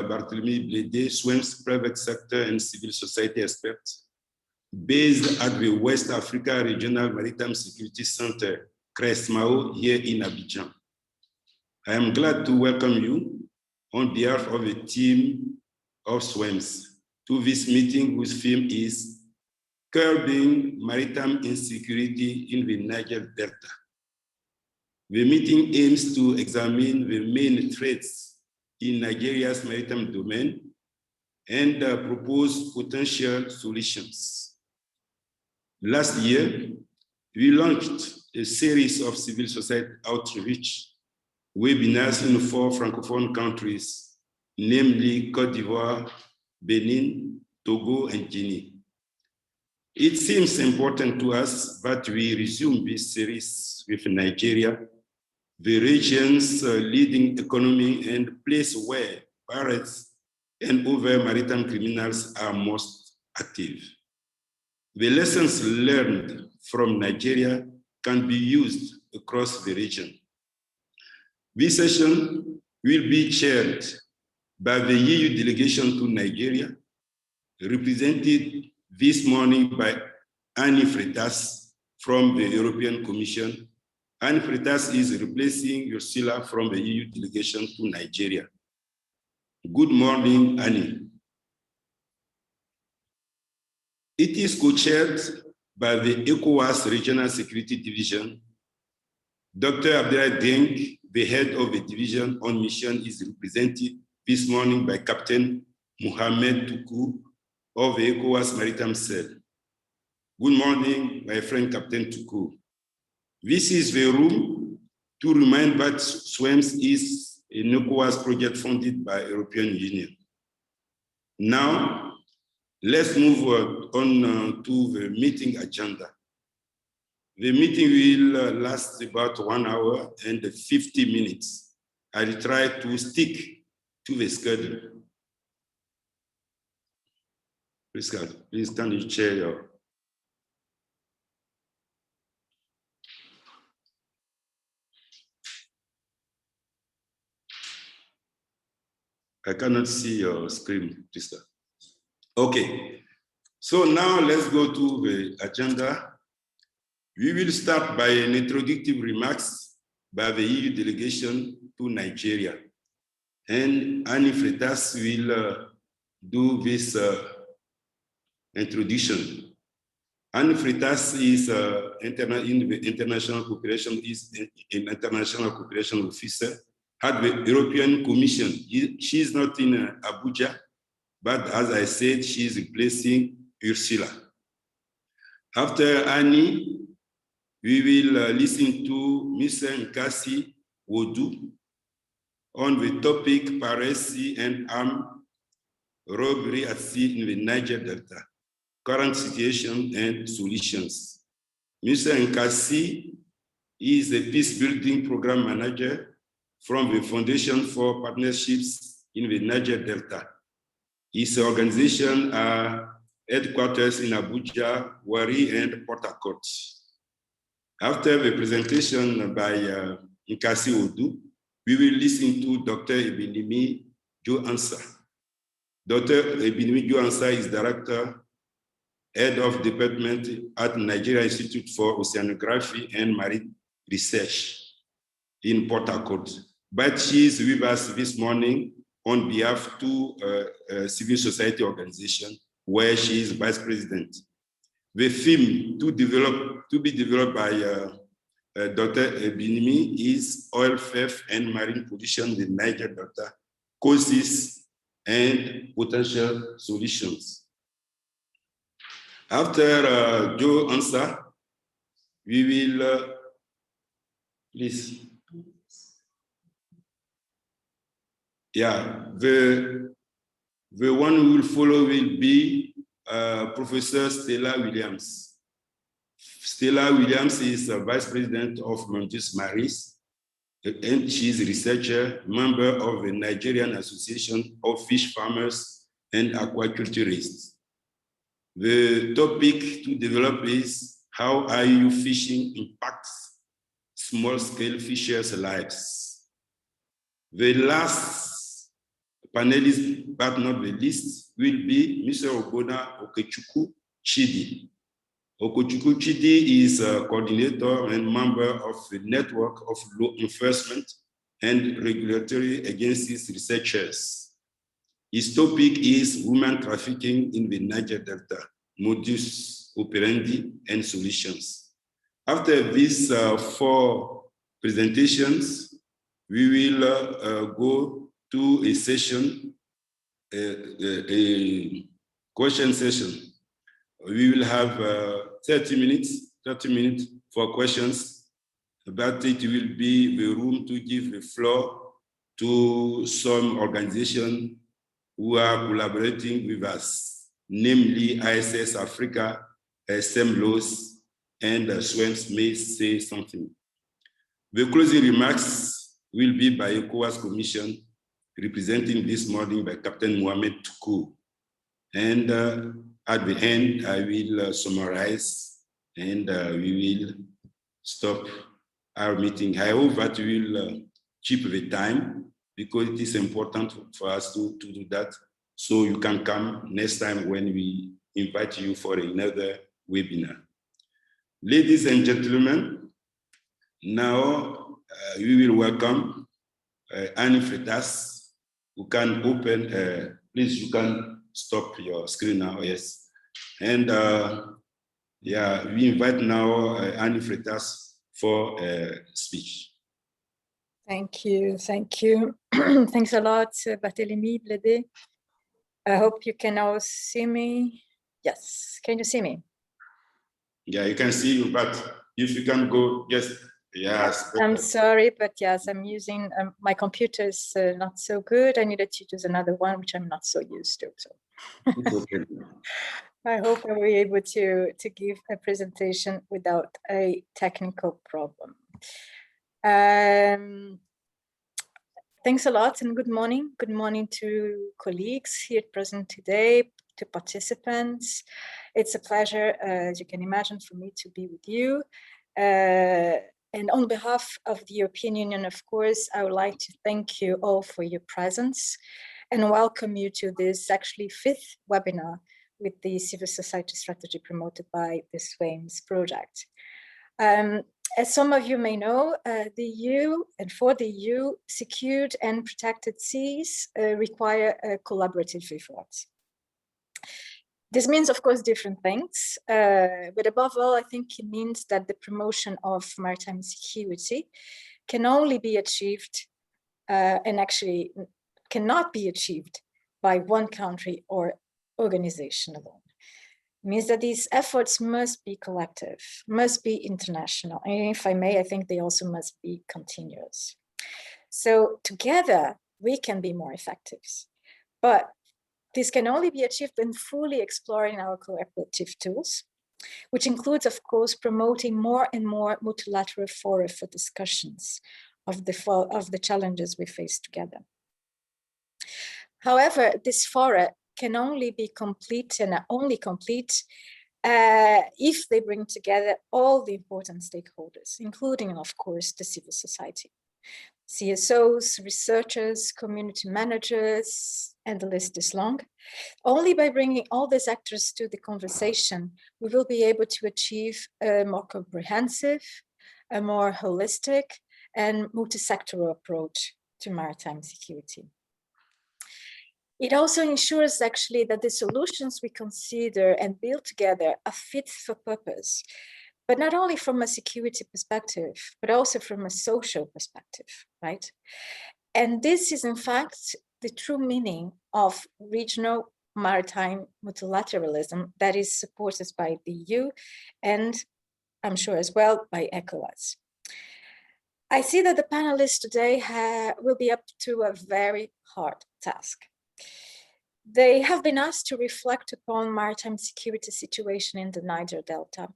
Barthélemy Blédé, SWAIMS private sector and civil society expert, based at the West Africa Regional Maritime Security Centre, CRESMAO, here in Abidjan. I am glad to welcome you on behalf of the team of SWAIMS to this meeting whose theme is Curbing Maritime Insecurity in the Niger Delta. The meeting aims to examine the main threats in Nigeria's maritime domain and propose potential solutions. Last year, we launched a series of civil society outreach webinars in 4 Francophone countries, namely Côte d'Ivoire, Benin, Togo, and Guinea. It seems important to us that we resume this series with Nigeria, the region's leading economy and place where pirates and other maritime criminals are most active. The lessons learned from Nigeria can be used across the region. This session will be chaired by the EU delegation to Nigeria, represented this morning by Annie Freitas from the European Commission. Annie Freitas is replacing Ursula from the EU delegation to Nigeria. Good morning, Annie. It is co-chaired by the ECOWAS Regional Security Division. Dr. Abdellah Deng, the head of the division on mission, is represented this morning by Captain Mohamed Toukou of the ECOWAS Maritime Cell. Good morning, my friend Captain Toukou. This is the room to remind that SWAIMS is an ECOWAS project funded by European Union. Now, let's move on to the meeting agenda. The meeting will last about 1 hour and 50 minutes. I'll try to stick to the schedule. Please can you share your... I cannot see your screen, Krista. Okay, so now let's go to the agenda. We will start by an introductory remarks by the EU delegation to Nigeria. And Annie Freitas will do this introduction. Annie Freitas is in the international cooperation, is an international cooperation officer at the European Commission. She is not in Abuja, but as I said, she is replacing Ursula. After Annie, we will listen to Mr. Nkasi Wodu on the topic Piracy and armed robbery at sea in the Niger Delta, current situation and solutions. Mr. Nkasi is a Peacebuilding Program Manager from the Foundation for Partnerships in the Niger Delta. His organization are headquarters in Abuja, Wari, and Port Harcourt. After the presentation by Nkasi Wodu, we will listen to Dr. Ebinimi Joe Ansa. Dr. Ebinimi Joe Ansa is Director, Head of Department at Nigerian Institute for Oceanography and Marine Research in Port Harcourt. But she is with us this morning on behalf of two civil society organizations where she is Vice President. The theme to be developed by Dr. Ebinimi is oil theft and marine pollution in the Niger Delta, causes and potential solutions. After Joe Ansa, we will please. Yeah, the one who will follow will be Professor Stella Williams. Stella Williams is a Vice President of Mundus Maris, and she is a researcher, member of the Nigerian Association of Fish Farmers and Aqua-culturists. The topic to develop is how IUU fishing impacts small-scale fishers' lives. The last Panelist, but not the least, will be Mr. Ogbonna Okechukwu Chidi. Okechukwu Chidi is a coordinator and member of the network of law enforcement and regulatory agencies researchers. His topic is women trafficking in the Niger Delta, modus operandi and solutions. After these 4 presentations, we will go to a session, a question session. We will have 30 minutes for questions, but it will be the room to give the floor to some organizations who are collaborating with us, namely ISS Africa, SWAIMS, and SWAIMS may say something. The closing remarks will be by ECOWAS Commission, representing this morning by Captain Mohamed Tuku. And at the end, I will summarize and we will stop our meeting. I hope that we will keep the time because it is important for us to do that. So you can come next time when we invite you for another webinar. Ladies and gentlemen, now we will welcome Annie Freitas, who can open, please, you can stop your screen now, yes. And yeah, we invite now Annie Freitas for a speech. Thank you. Thanks a lot, Barthélemy Blédé. I hope you can all see me. Yes, can you see me? Yeah, you can see you, but if you can go, yes. Yes. I'm sorry, but yes, I'm using my computer is not so good. I needed to use another one, which I'm not so used to. So Okay. I hope I'll be able to give a presentation without a technical problem. Thanks a lot and good morning. Good morning to colleagues here present today, to participants. It's a pleasure, as you can imagine, for me to be with you. And on behalf of the European Union, of course, I would like to thank you all for your presence and welcome you to this actually 5th webinar with the civil society strategy promoted by the SWAIMS project. As some of you may know, the EU, and for the EU, secured and protected seas require a collaborative effort. This means, of course, different things, but above all, I think it means that the promotion of maritime security can only be achieved and actually cannot be achieved by one country or organization alone. It means that these efforts must be collective, must be international, and if I may, I think they also must be continuous. So together, we can be more effective, but this can only be achieved when fully exploring our collaborative tools, which includes, of course, promoting more and more multilateral fora for discussions of the challenges we face together. However, this fora can only be complete and only complete if they bring together all the important stakeholders, including, of course, the civil society. CSOs, researchers, community managers, and the list is long. Only by bringing all these actors to the conversation, we will be able to achieve a more comprehensive, a more holistic, and multi-sectoral approach to maritime security. It also ensures actually that the solutions we consider and build together are fit for purpose, but not only from a security perspective, but also from a social perspective, right? And this is in fact the true meaning of regional maritime multilateralism that is supported by the EU and I'm sure as well by ECOWAS. I see that the panelists today will be up to a very hard task. They have been asked to reflect upon maritime security situation in the Niger Delta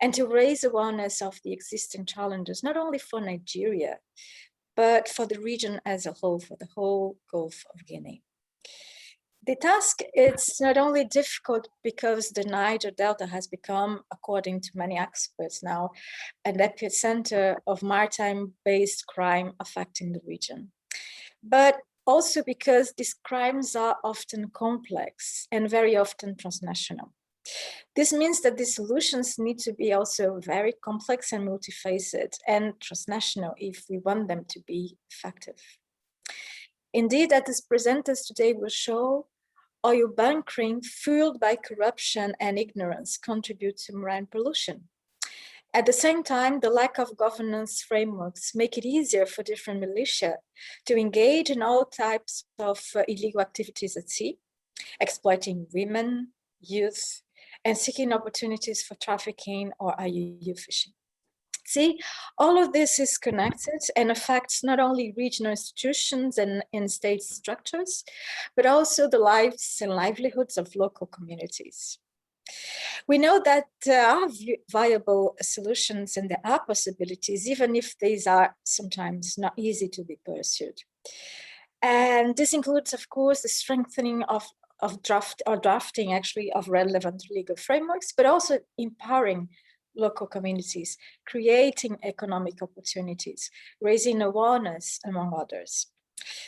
and to raise awareness of the existing challenges, not only for Nigeria, but for the region as a whole, for the whole Gulf of Guinea. The task is not only difficult because the Niger Delta has become, according to many experts now, an epicenter of maritime-based crime affecting the region. But Also because these crimes are often complex and very often transnational. This means that the solutions need to be also very complex and multifaceted and transnational if we want them to be effective. Indeed, as these presenters today will show, oil bunkering fueled by corruption and ignorance contributes to marine pollution. At the same time, the lack of governance frameworks make it easier for different militia to engage in all types of illegal activities at sea, exploiting women, youth, and seeking opportunities for trafficking or IUU fishing. See, all of this is connected and affects not only regional institutions and state structures, but also the lives and livelihoods of local communities. We know that there are viable solutions and there are possibilities, even if these are sometimes not easy to be pursued. And this includes, of course, the strengthening of drafting actually of relevant legal frameworks, but also empowering local communities, creating economic opportunities, raising awareness, among others.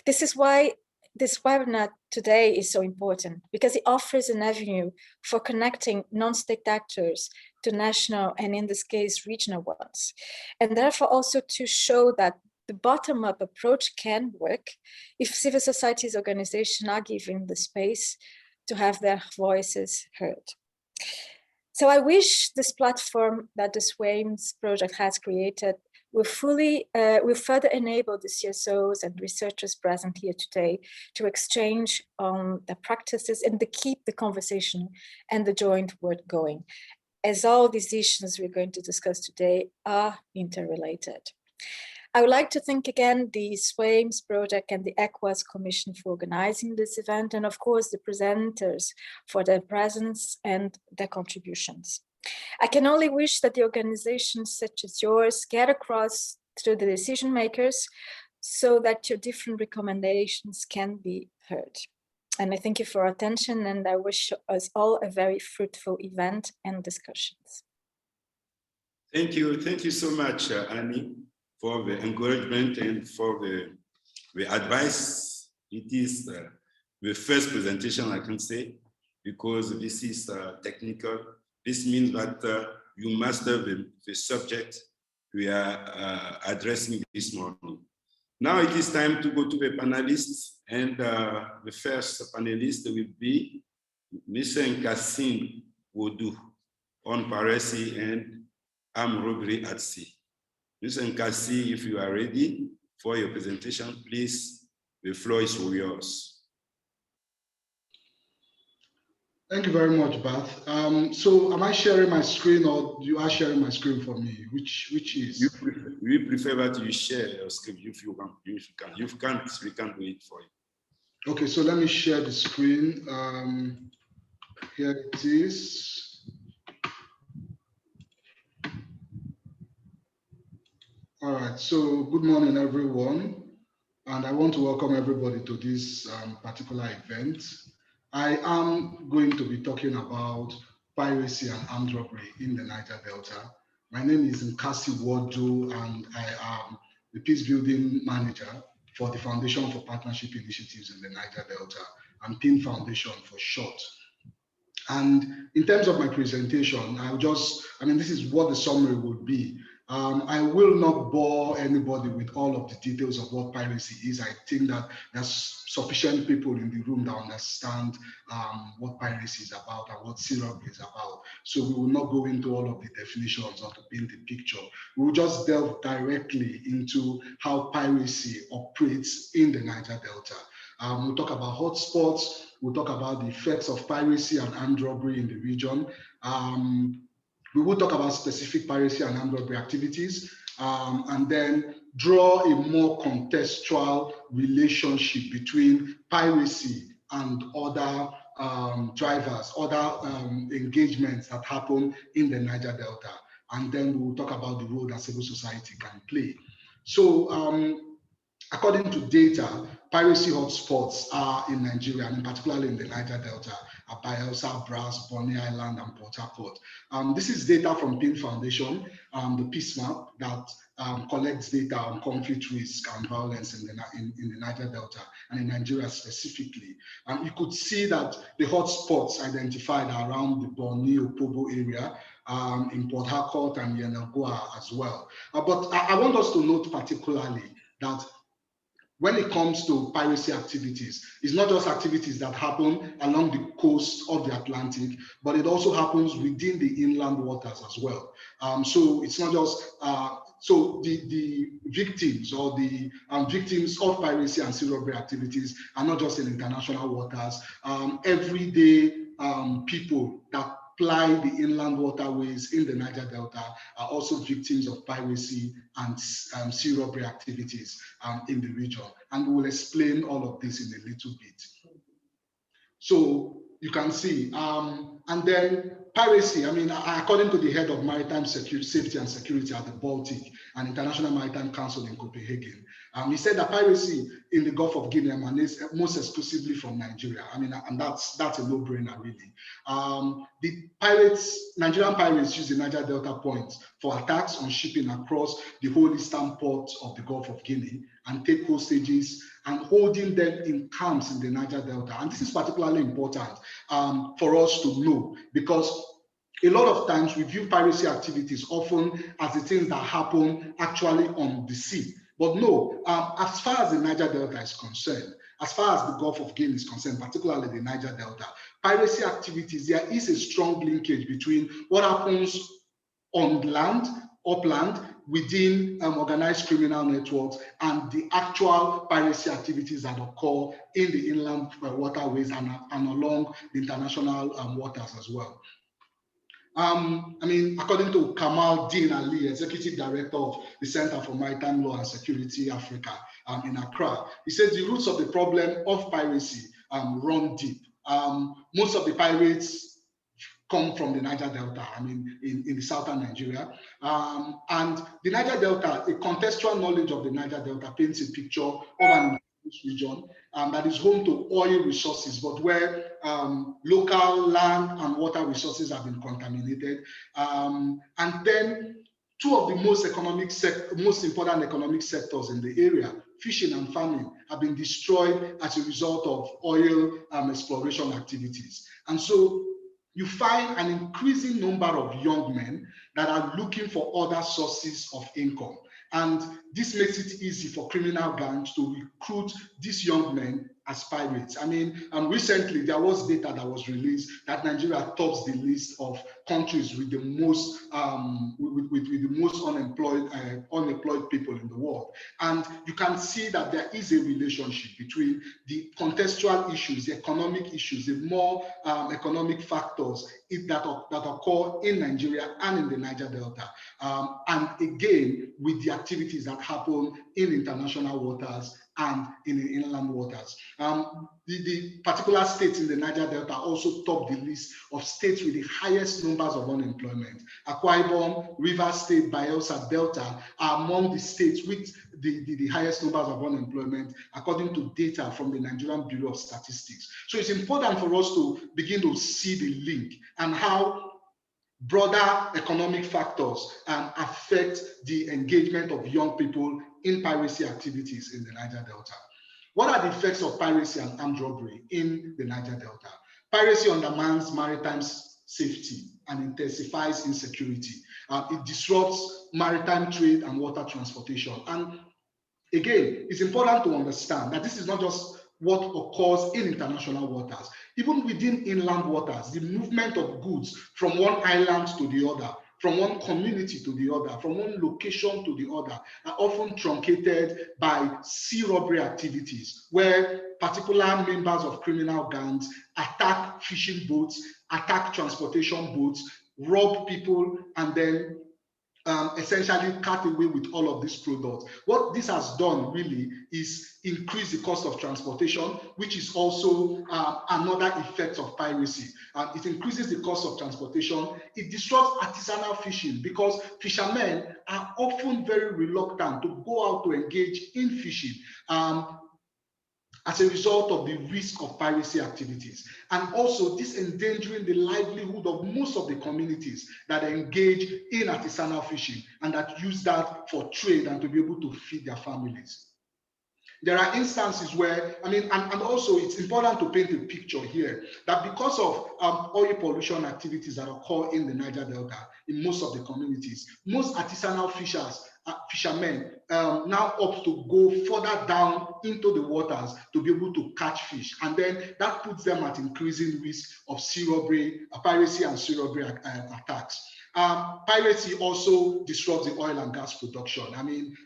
This is why this webinar today is so important, because it offers an avenue for connecting non-state actors to national and, in this case, regional ones, and therefore also to show that the bottom-up approach can work if civil society's organizations are given the space to have their voices heard. So I wish this platform that the SWAIMS project has created will further enable the CSOs and researchers present here today to exchange on their practices and to keep the conversation and the joint work going, as all these issues we're going to discuss today are interrelated. I would like to thank again the SWAIMS project and the ECWAS Commission for organizing this event, and of course the presenters for their presence and their contributions. I can only wish that the organizations such as yours get across to the decision makers so that your different recommendations can be heard. And I thank you for your attention, and I wish us all a very fruitful event and discussions. Thank you so much, Annie, for the encouragement and for the advice. It is the first presentation, I can say, because this is technical. This means that you master the subject we are addressing this morning. Now it is time to go to the panelists, and the first panelist will be Mr. Nkasi Wodu on piracy and armed robbery at sea. Mr. Nkasi, if you are ready for your presentation, please, the floor is all yours. Thank you very much, Bath. So am I sharing my screen, or you are sharing my screen for me? Which is? We prefer that you share your screen if you can. If you can. If you can't, we can do it for you. Okay, so let me share the screen. Here it is. All right, so good morning, everyone. And I want to welcome everybody to this particular event. I am going to be talking about piracy and armed robbery in the Niger Delta. My name is Nkasi Wodu, and I am the Peacebuilding Manager for the Foundation for Partnership Initiatives in the Niger Delta, and PIN Foundation for short. And in terms of my presentation, this is what the summary would be. I will not bore anybody with all of the details of what piracy is. I think that there's sufficient people in the room that understand what piracy is about and what sea robbery is about. So we will not go into all of the definitions or to paint a picture. We will just delve directly into how piracy operates in the Niger Delta. We'll talk about hotspots. We'll talk about the effects of piracy and armed robbery in the region. We will talk about specific piracy and armed robbery activities, and then draw a more contextual relationship between piracy and other drivers, other engagements that happen in the Niger Delta. And then we will talk about the role that civil society can play. So according to data, piracy hotspots are in Nigeria, and particularly in the Niger Delta, at Bayelsa, Brass, Bonny Island, and Port Harcourt. This is data from PIN Foundation, the peace map that collects data on conflict risk and violence in the Niger Delta and in Nigeria specifically. You could see that the hotspots identified are around the Borno-Opobo area, in Port Harcourt and Yenagoa as well. But I want us to note particularly that when it comes to piracy activities, it's not just activities that happen along the coast of the Atlantic, but it also happens within the inland waters as well. So it's not just, so the victims or the victims of piracy and sea robbery activities are not just in international waters. Everyday people that ply the inland waterways in the Niger Delta are also victims of piracy and sea robbery activities in the region. And we will explain all of this in a little bit. So you can see, and then piracy, I mean, according to the head of Maritime Safety and Security at the Baltic and International Maritime Council in Copenhagen, he said that piracy in the Gulf of Guinea emanates most exclusively from Nigeria. I mean, and that's a no-brainer, really. The Nigerian pirates use the Niger Delta points for attacks on shipping across the whole eastern ports of the Gulf of Guinea and take hostages and holding them in camps in the Niger Delta. And this is particularly important for us to know, because a lot of times we view piracy activities often as the things that happen actually on the sea. But no, as far as the Niger Delta is concerned, as far as the Gulf of Guinea is concerned, particularly the Niger Delta, piracy activities, there is a strong linkage between what happens on land, upland, within organized criminal networks and the actual piracy activities that occur in the inland waterways and along the international waters as well. I mean, according to Kamal Din Ali, Executive Director of the Center for Maritime Law and Security Africa in Accra, he says the roots of the problem of piracy run deep. Most of the pirates come from the Niger Delta, I mean, in the southern Nigeria. And the Niger Delta, a contextual knowledge of the Niger Delta paints a picture of an region that is home to oil resources, but where local land and water resources have been contaminated. And then two of the most important economic sectors in the area, fishing and farming, have been destroyed as a result of oil exploration activities. And so you find an increasing number of young men that are looking for other sources of income. And this makes it easy for criminal gangs to recruit these young men as pirates. I mean, recently there was data that was released that Nigeria tops the list of countries with the most unemployed people in the world. And you can see that there is a relationship between the contextual issues, the economic issues, the more economic factors that occur in Nigeria and in the Niger Delta, and again with the activities that happen in international waters and in the inland waters. The particular states in the Niger Delta also top the list of states with the highest numbers of unemployment. Akwa Ibom, Rivers State, Bayelsa Delta are among the states with the highest numbers of unemployment, according to data from the Nigerian Bureau of Statistics. So it's important for us to begin to see the link and how broader economic factors affect the engagement of young people in piracy activities in the Niger Delta. What are the effects of piracy and armed robbery in the Niger Delta? Piracy undermines maritime safety and intensifies insecurity. It disrupts maritime trade and water transportation. And again, it's important to understand that this is not just what occurs in international waters. Even within inland waters, the movement of goods from one island to the other, from one community to the other, from one location to the other, are often truncated by sea robbery activities, where particular members of criminal gangs attack fishing boats, attack transportation boats, rob people, and then essentially cut away with all of these products. What this has done really is increase the cost of transportation, which is also another effect of piracy. It increases the cost of transportation. It disrupts artisanal fishing because fishermen are often very reluctant to go out to engage in fishing. as a result of the risk of piracy activities. And also this endangering the livelihood of most of the communities that engage in artisanal fishing and that use that for trade and to be able to feed their families. There are instances where, and also it's important to paint a picture here that because of oil pollution activities that occur in the Niger Delta, in most of the communities, most artisanal fishermen now opt to go further down into the waters to be able to catch fish. And then that puts them at increasing risk of sea robbery, piracy and sea robbery attacks. Piracy also disrupts the oil and gas production.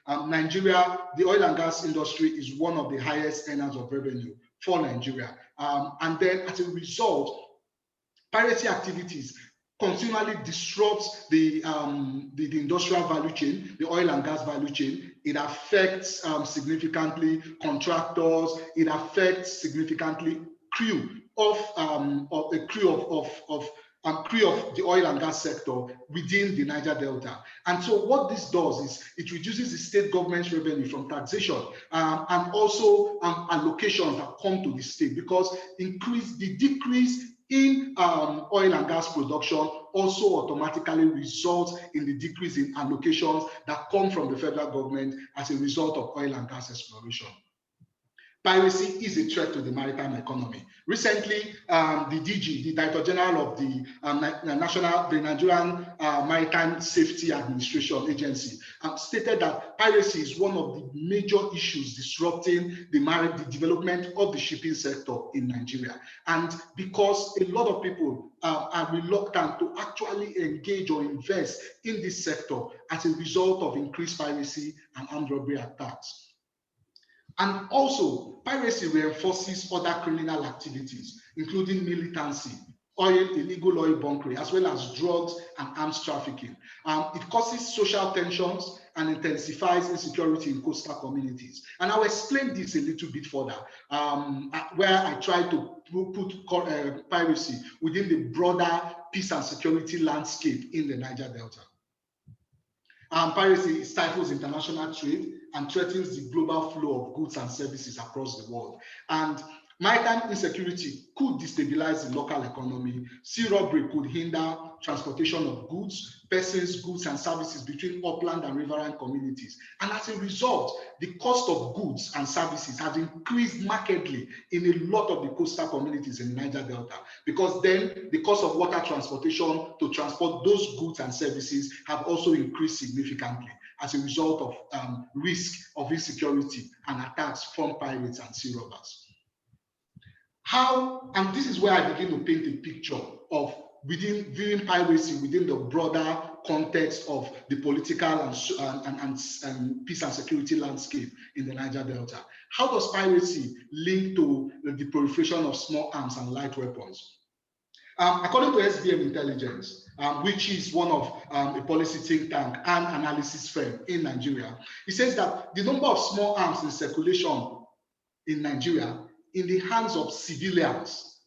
Nigeria, the oil and gas industry is one of the highest earners of revenue for Nigeria. And then as a result, piracy activities continually disrupts the industrial value chain, the oil and gas value chain. It affects significantly contractors. It affects significantly crew of the oil and gas sector within the Niger Delta. And so what this does is it reduces the state government's revenue from taxation and also allocations that come to the state, because the decrease in oil and gas production also automatically results in the decrease in allocations that come from the federal government as a result of oil and gas exploration. Piracy is a threat to the maritime economy. Recently, the DG, the Director General of the Nigerian Maritime Safety Administration Agency, stated that piracy is one of the major issues disrupting the development of the shipping sector in Nigeria. And because a lot of people are reluctant to actually engage or invest in this sector as a result of increased piracy and armed robbery attacks. And also, piracy reinforces other criminal activities, including militancy, illegal oil bunkering, as well as drugs and arms trafficking. It causes social tensions and intensifies insecurity in coastal communities. And I'll explain this a little bit further, where I try to put piracy within the broader peace and security landscape in the Niger Delta. Piracy stifles international trade and threatens the global flow of goods and services across the world. And maritime insecurity could destabilize the local economy. Sea robbery could hinder transportation of goods, persons, goods, and services between upland and riverine communities. And as a result, the cost of goods and services has increased markedly in a lot of the coastal communities in the Niger Delta, because then the cost of water transportation to transport those goods and services have also increased significantly as a result of risk of insecurity and attacks from pirates and sea robbers. And this is where I begin to paint a picture of viewing piracy within the broader context of the political and peace and security landscape in the Niger Delta. How does piracy link to the proliferation of small arms and light weapons? According to SBM Intelligence, which is one of a policy think tank and analysis firm in Nigeria, it says that the number of small arms in circulation in Nigeria in the hands of civilians,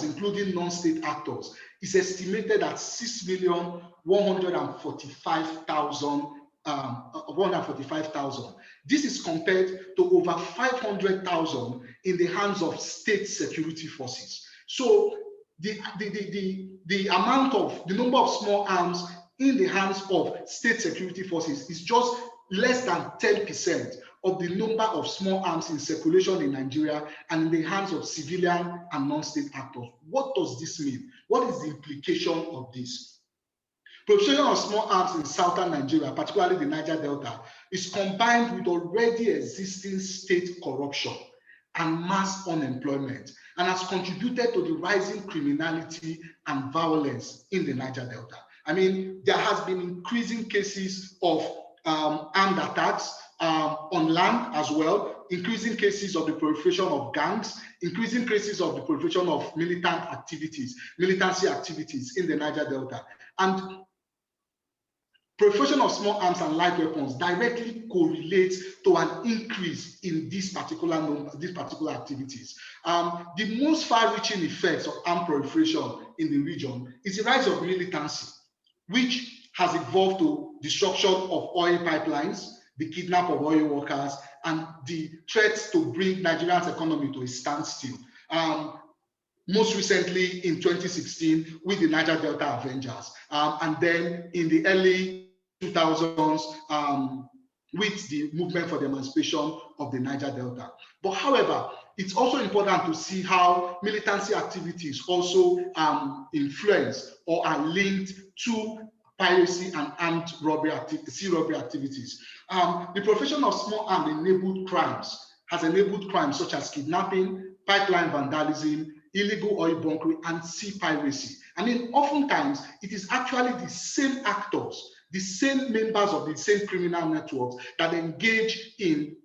including non-state actors, is estimated at 6,145,000. This is compared to over 500,000 in the hands of state security forces. So the number of small arms in the hands of state security forces is just less than 10% of the number of small arms in circulation in Nigeria and in the hands of civilian and non-state actors. What does this mean? What is the implication of this? Proliferation of small arms in southern Nigeria, particularly the Niger Delta, is combined with already existing state corruption and mass unemployment, and has contributed to the rising criminality and violence in the Niger Delta. There has been increasing cases of armed attacks on land as well, increasing cases of the proliferation of gangs, increasing cases of the proliferation of militancy activities in the Niger Delta. And proliferation of small arms and light weapons directly correlates to an increase in these particular activities. The most far-reaching effects of armed proliferation in the region is the rise of militancy, which has evolved to destruction of oil pipelines, the kidnap of oil workers, and the threats to bring Nigeria's economy to a standstill. Most recently in 2016 with the Niger Delta Avengers, and then in the early 2000s with the movement for the emancipation of the Niger Delta. But however, it's also important to see how militancy activities also influence or are linked to piracy and armed robbery sea robbery activities. The profession of small armed enabled crimes has enabled crimes such as kidnapping, pipeline vandalism, illegal oil bunkering, and sea piracy. I mean, oftentimes it is actually the same actors, the same members of the same criminal networks that engage in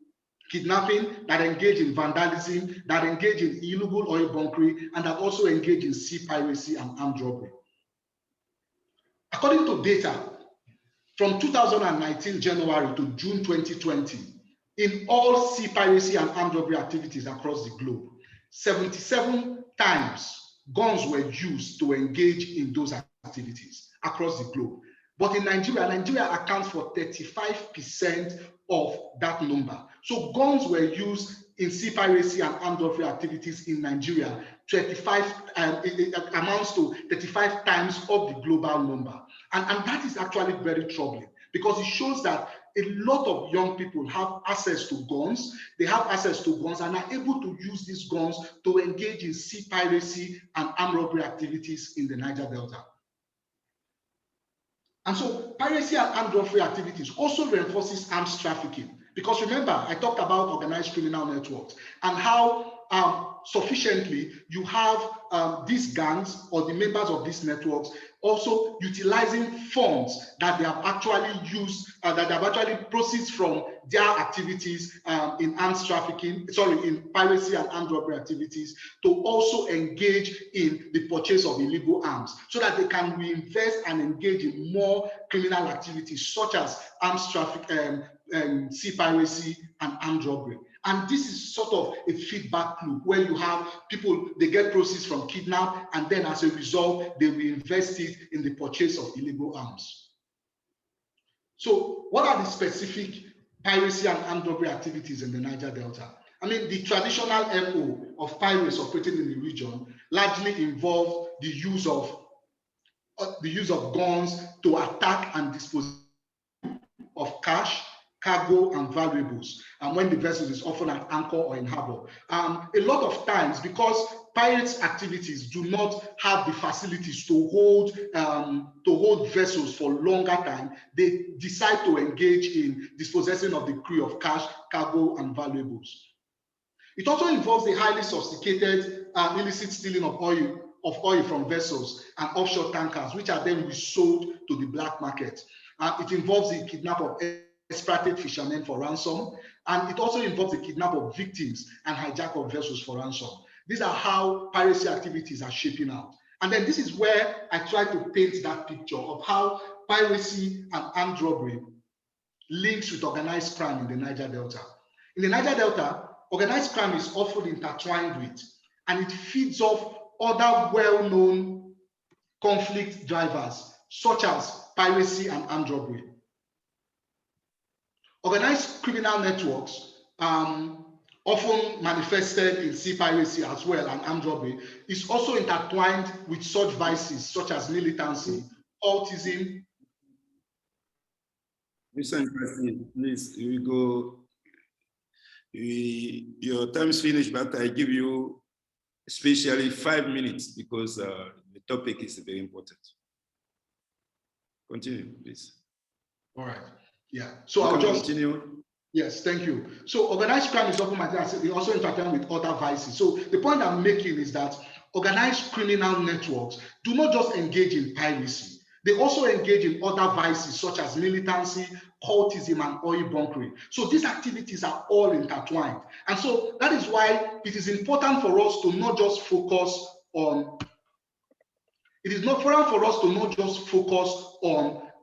kidnapping, that engage in vandalism, that engage in illegal oil bunkering, and that also engage in sea piracy and armed robbery. According to data from 2019 January to June 2020, in all sea piracy and armed robbery activities across the globe, 77 times guns were used to engage in those activities across the globe. But in Nigeria, Nigeria accounts for 35% of that number. So guns were used in sea piracy and armed robbery activities in Nigeria. 35 it amounts to 35 times of the global number. And that is actually very troubling, because it shows that a lot of young people have access to guns. They have access to guns and are able to use these guns to engage in sea piracy and armed robbery activities in the Niger Delta. And so piracy and armed robbery activities also reinforces arms trafficking. Because remember, I talked about organized criminal networks and how sufficiently you have these gangs or the members of these networks also utilizing funds that they have actually used, that they have actually proceeds from their activities in arms trafficking, in piracy and armed robbery activities, to also engage in the purchase of illegal arms, so that they can reinvest and engage in more criminal activities such as arms trafficking, sea piracy and armed robbery. And this is sort of a feedback loop where you have people, they get proceeds from kidnap, and then as a result, they reinvest it in the purchase of illegal arms. So what are the specific piracy and armed robbery activities in the Niger Delta? I mean, the traditional MO of pirates operating in the region largely involve the use of guns to attack and dispose of cash, cargo, and valuables, and when the vessel is often at anchor or in harbor. A lot of times, because pirates' activities do not have the facilities to hold vessels for longer time, they decide to engage in dispossessing of the crew of cash, cargo, and valuables. It also involves the highly sophisticated illicit stealing of oil from vessels and offshore tankers, which are then resold to the black market. It involves the kidnap of exploited fishermen for ransom, and it also involves the kidnap of victims and hijack of vessels for ransom. These are how piracy activities are shaping out. And then this is where I try to paint that picture of how piracy and armed robbery links with organized crime in the Niger Delta. In the Niger Delta, organized crime is often intertwined with, and it feeds off other well-known conflict drivers, such as piracy and armed robbery. Organized criminal networks, often manifested in sea piracy as well and armed robbery, is also intertwined with such vices such as militancy, cultism. Mr. Nkasi, please, you go. Your time is finished, but I give you especially 5 minutes because the topic is very important. Continue, please. All right. Yeah. So I'll just continue. Yes, thank you. So organized crime is often also intertwined with other vices. So the point I'm making is that organized criminal networks do not just engage in piracy. They also engage in other vices such as militancy, cultism, and oil bunkering. So these activities are all intertwined. And so that is why it is important for us to not just focus on,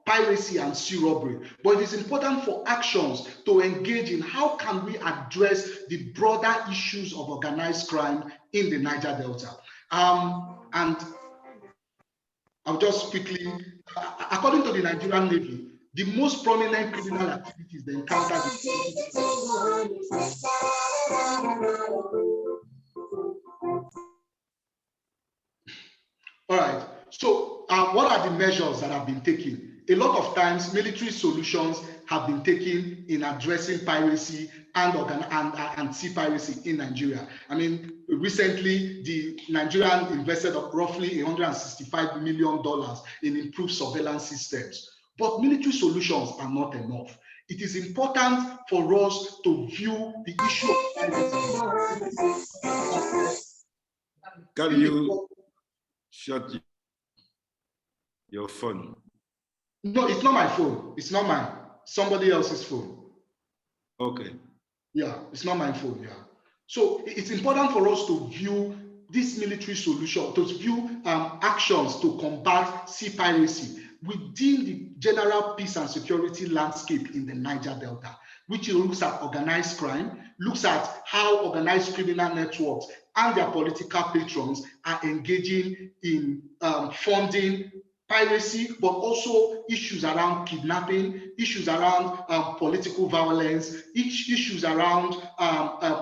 piracy and sea robbery, but it is important for actions to engage in how can we address the broader issues of organized crime in the Niger Delta. And I'll just quickly, according to the Nigerian Navy, The most prominent criminal activities they encounter. All right, so what are the measures that have been taken? A lot of times, military solutions have been taken in addressing piracy and sea piracy in Nigeria. I mean, recently, the Nigerian invested roughly $165 million in improved surveillance systems. But military solutions are not enough. It is important for us to view the issue of piracy. Can you shut your phone? No, it's not my phone. It's not mine. Somebody else's phone. Okay. Yeah, it's not my phone. Yeah. So it's important for us to view this military solution, to view actions to combat sea piracy within the general peace and security landscape in the Niger Delta, which looks at organized crime, looks at how organized criminal networks and their political patrons are engaging in funding piracy, but also issues around kidnapping, issues around political violence, issues around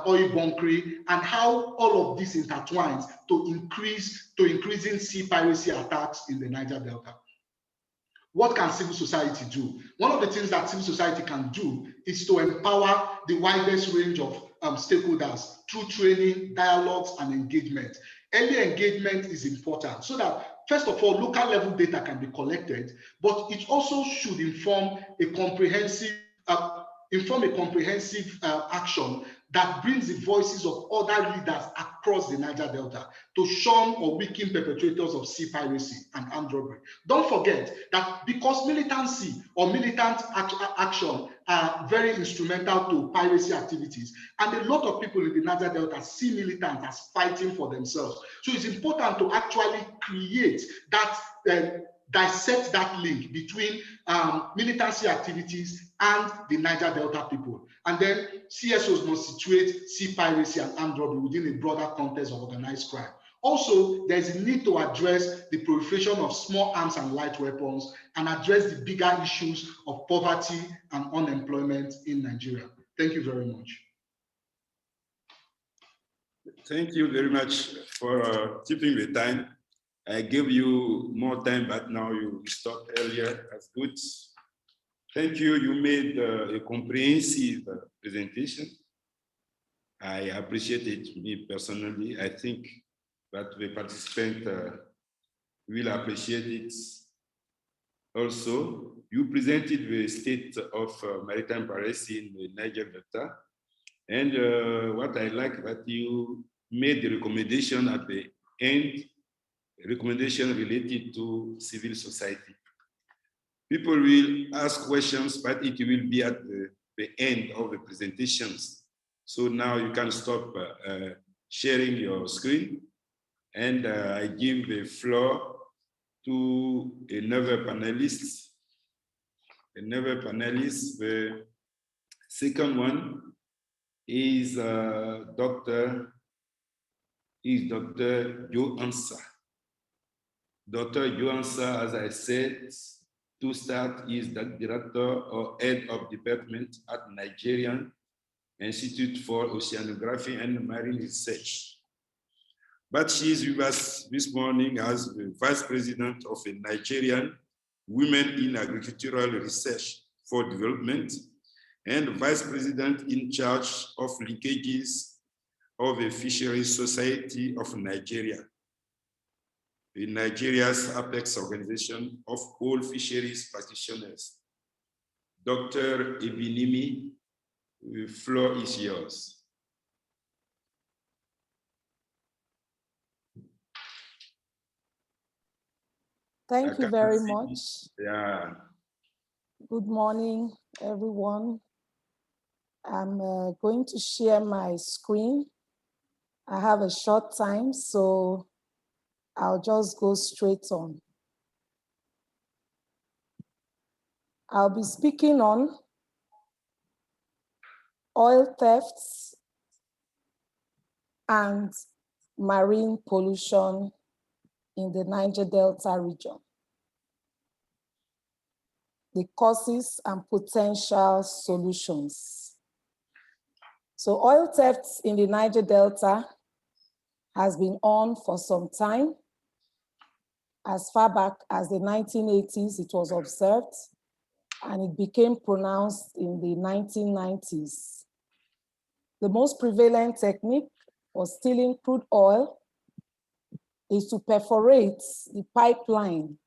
oil bunkering, and how all of this intertwines to increasing sea piracy attacks in the Niger Delta. What can civil society do? One of the things that civil society can do is to empower the widest range of stakeholders through training, dialogues, and engagement. Early engagement is important so that, first of all, local level data can be collected, but it also should inform a comprehensive action that brings the voices of other leaders across the Niger Delta to shun or weaken perpetrators of sea piracy and armed robbery. Don't forget that because militancy or militant action are very instrumental to piracy activities, and a lot of people in the Niger Delta see militants as fighting for themselves. So it's important to actually create that, dissect that link between militancy activities and the Niger Delta people. And then CSOs must situate sea piracy and armed robbery within a broader context of organized crime. Also, there's a need to address the proliferation of small arms and light weapons and address the bigger issues of poverty and unemployment in Nigeria. Thank you very much. Thank you very much for keeping the time. I gave you more time, but now you stopped earlier. That's good. Thank you. You made a comprehensive presentation. I appreciate it, me personally. I think that the participant will appreciate it. Also, you presented the state of maritime piracy in the Niger Delta. And what I like that you made the recommendation at the end, recommendation related to civil society. People will ask questions, but it will be at the end of the presentations. So now you can stop sharing your screen, and I give the floor to another panelist. The second one is Dr. Joe Ansa. Dr. Joe Ansa, as I said, to start, is the director or head of department at Nigerian Institute for Oceanography and Marine Research. But she is with us this morning as the vice president of a Nigerian Women in Agricultural Research for Development and vice president in charge of linkages of the Fisheries Society of Nigeria, in Nigeria's apex organization of all fisheries practitioners. Dr. Ebinimi, the floor is yours. Thank you very much. Yeah. Good morning, everyone. I'm going to share my screen. I have a short time, so I'll just go straight on. I'll be speaking on oil thefts and marine pollution in the Niger Delta region. the causes and potential solutions. So oil thefts in the Niger Delta has been on for some time. As far back as the 1980s, it was observed, and it became pronounced in the 1990s. The most prevalent technique for stealing crude oil is to perforate the pipeline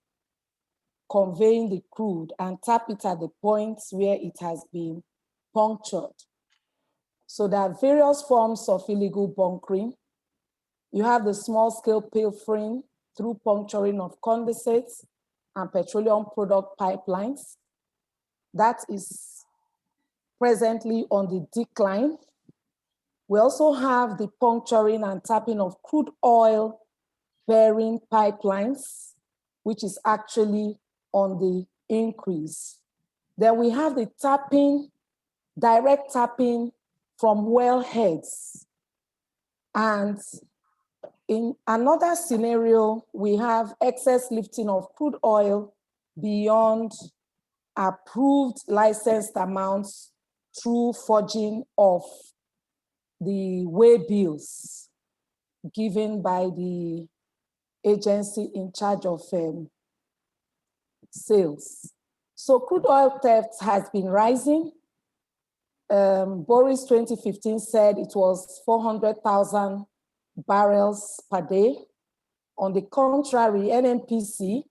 conveying the crude and tap it at the points where it has been punctured. So there are various forms of illegal bunkering. You have the small-scale pilfering through puncturing of condensates and petroleum product pipelines. That is presently on the decline. We also have the puncturing and tapping of crude oil bearing pipelines, which is actually on the increase. Then we have the tapping, direct tapping from wellheads. And in another scenario, we have excess lifting of crude oil beyond approved licensed amounts through forging of the weigh bills given by the agency in charge of sales. So crude oil theft has been rising. Boris 2015 said it was 400,000 barrels per day. On the contrary, NNPC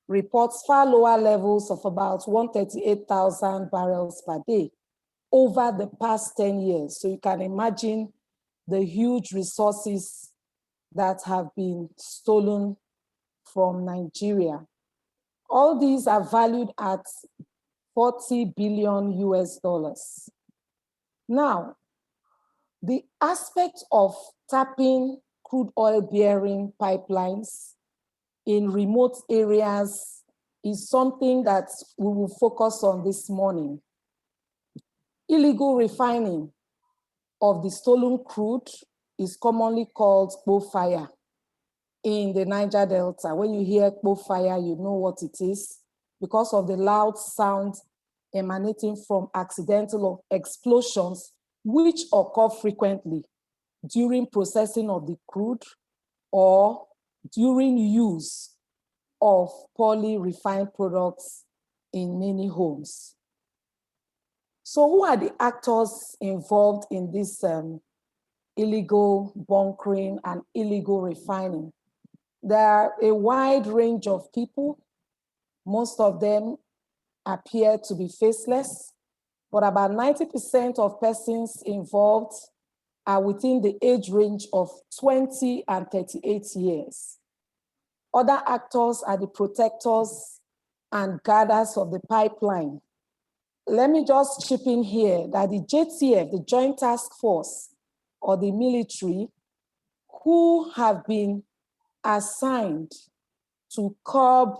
reports far lower levels of about 138,000 barrels per day over the past 10 years. So you can imagine the huge resources that have been stolen from Nigeria. All these are valued at 40 billion US dollars. Now, the aspect of tapping crude oil bearing pipelines in remote areas is something that we will focus on this morning. Illegal refining of the stolen crude is commonly called fire in the Niger Delta. When you hear fire, you know what it is because of the loud sound emanating from accidental explosions, which occur frequently during processing of the crude or during use of poorly refined products in many homes. So who are the actors involved in this illegal bunkering and illegal refining? There are a wide range of people. Most of them appear to be faceless, but about 90% of persons involved are within the age range of 20 and 38 years. Other actors are the protectors and guarders of the pipeline. Let me just chip in here that the JTF, the Joint Task Force, or the military, who have been assigned to curb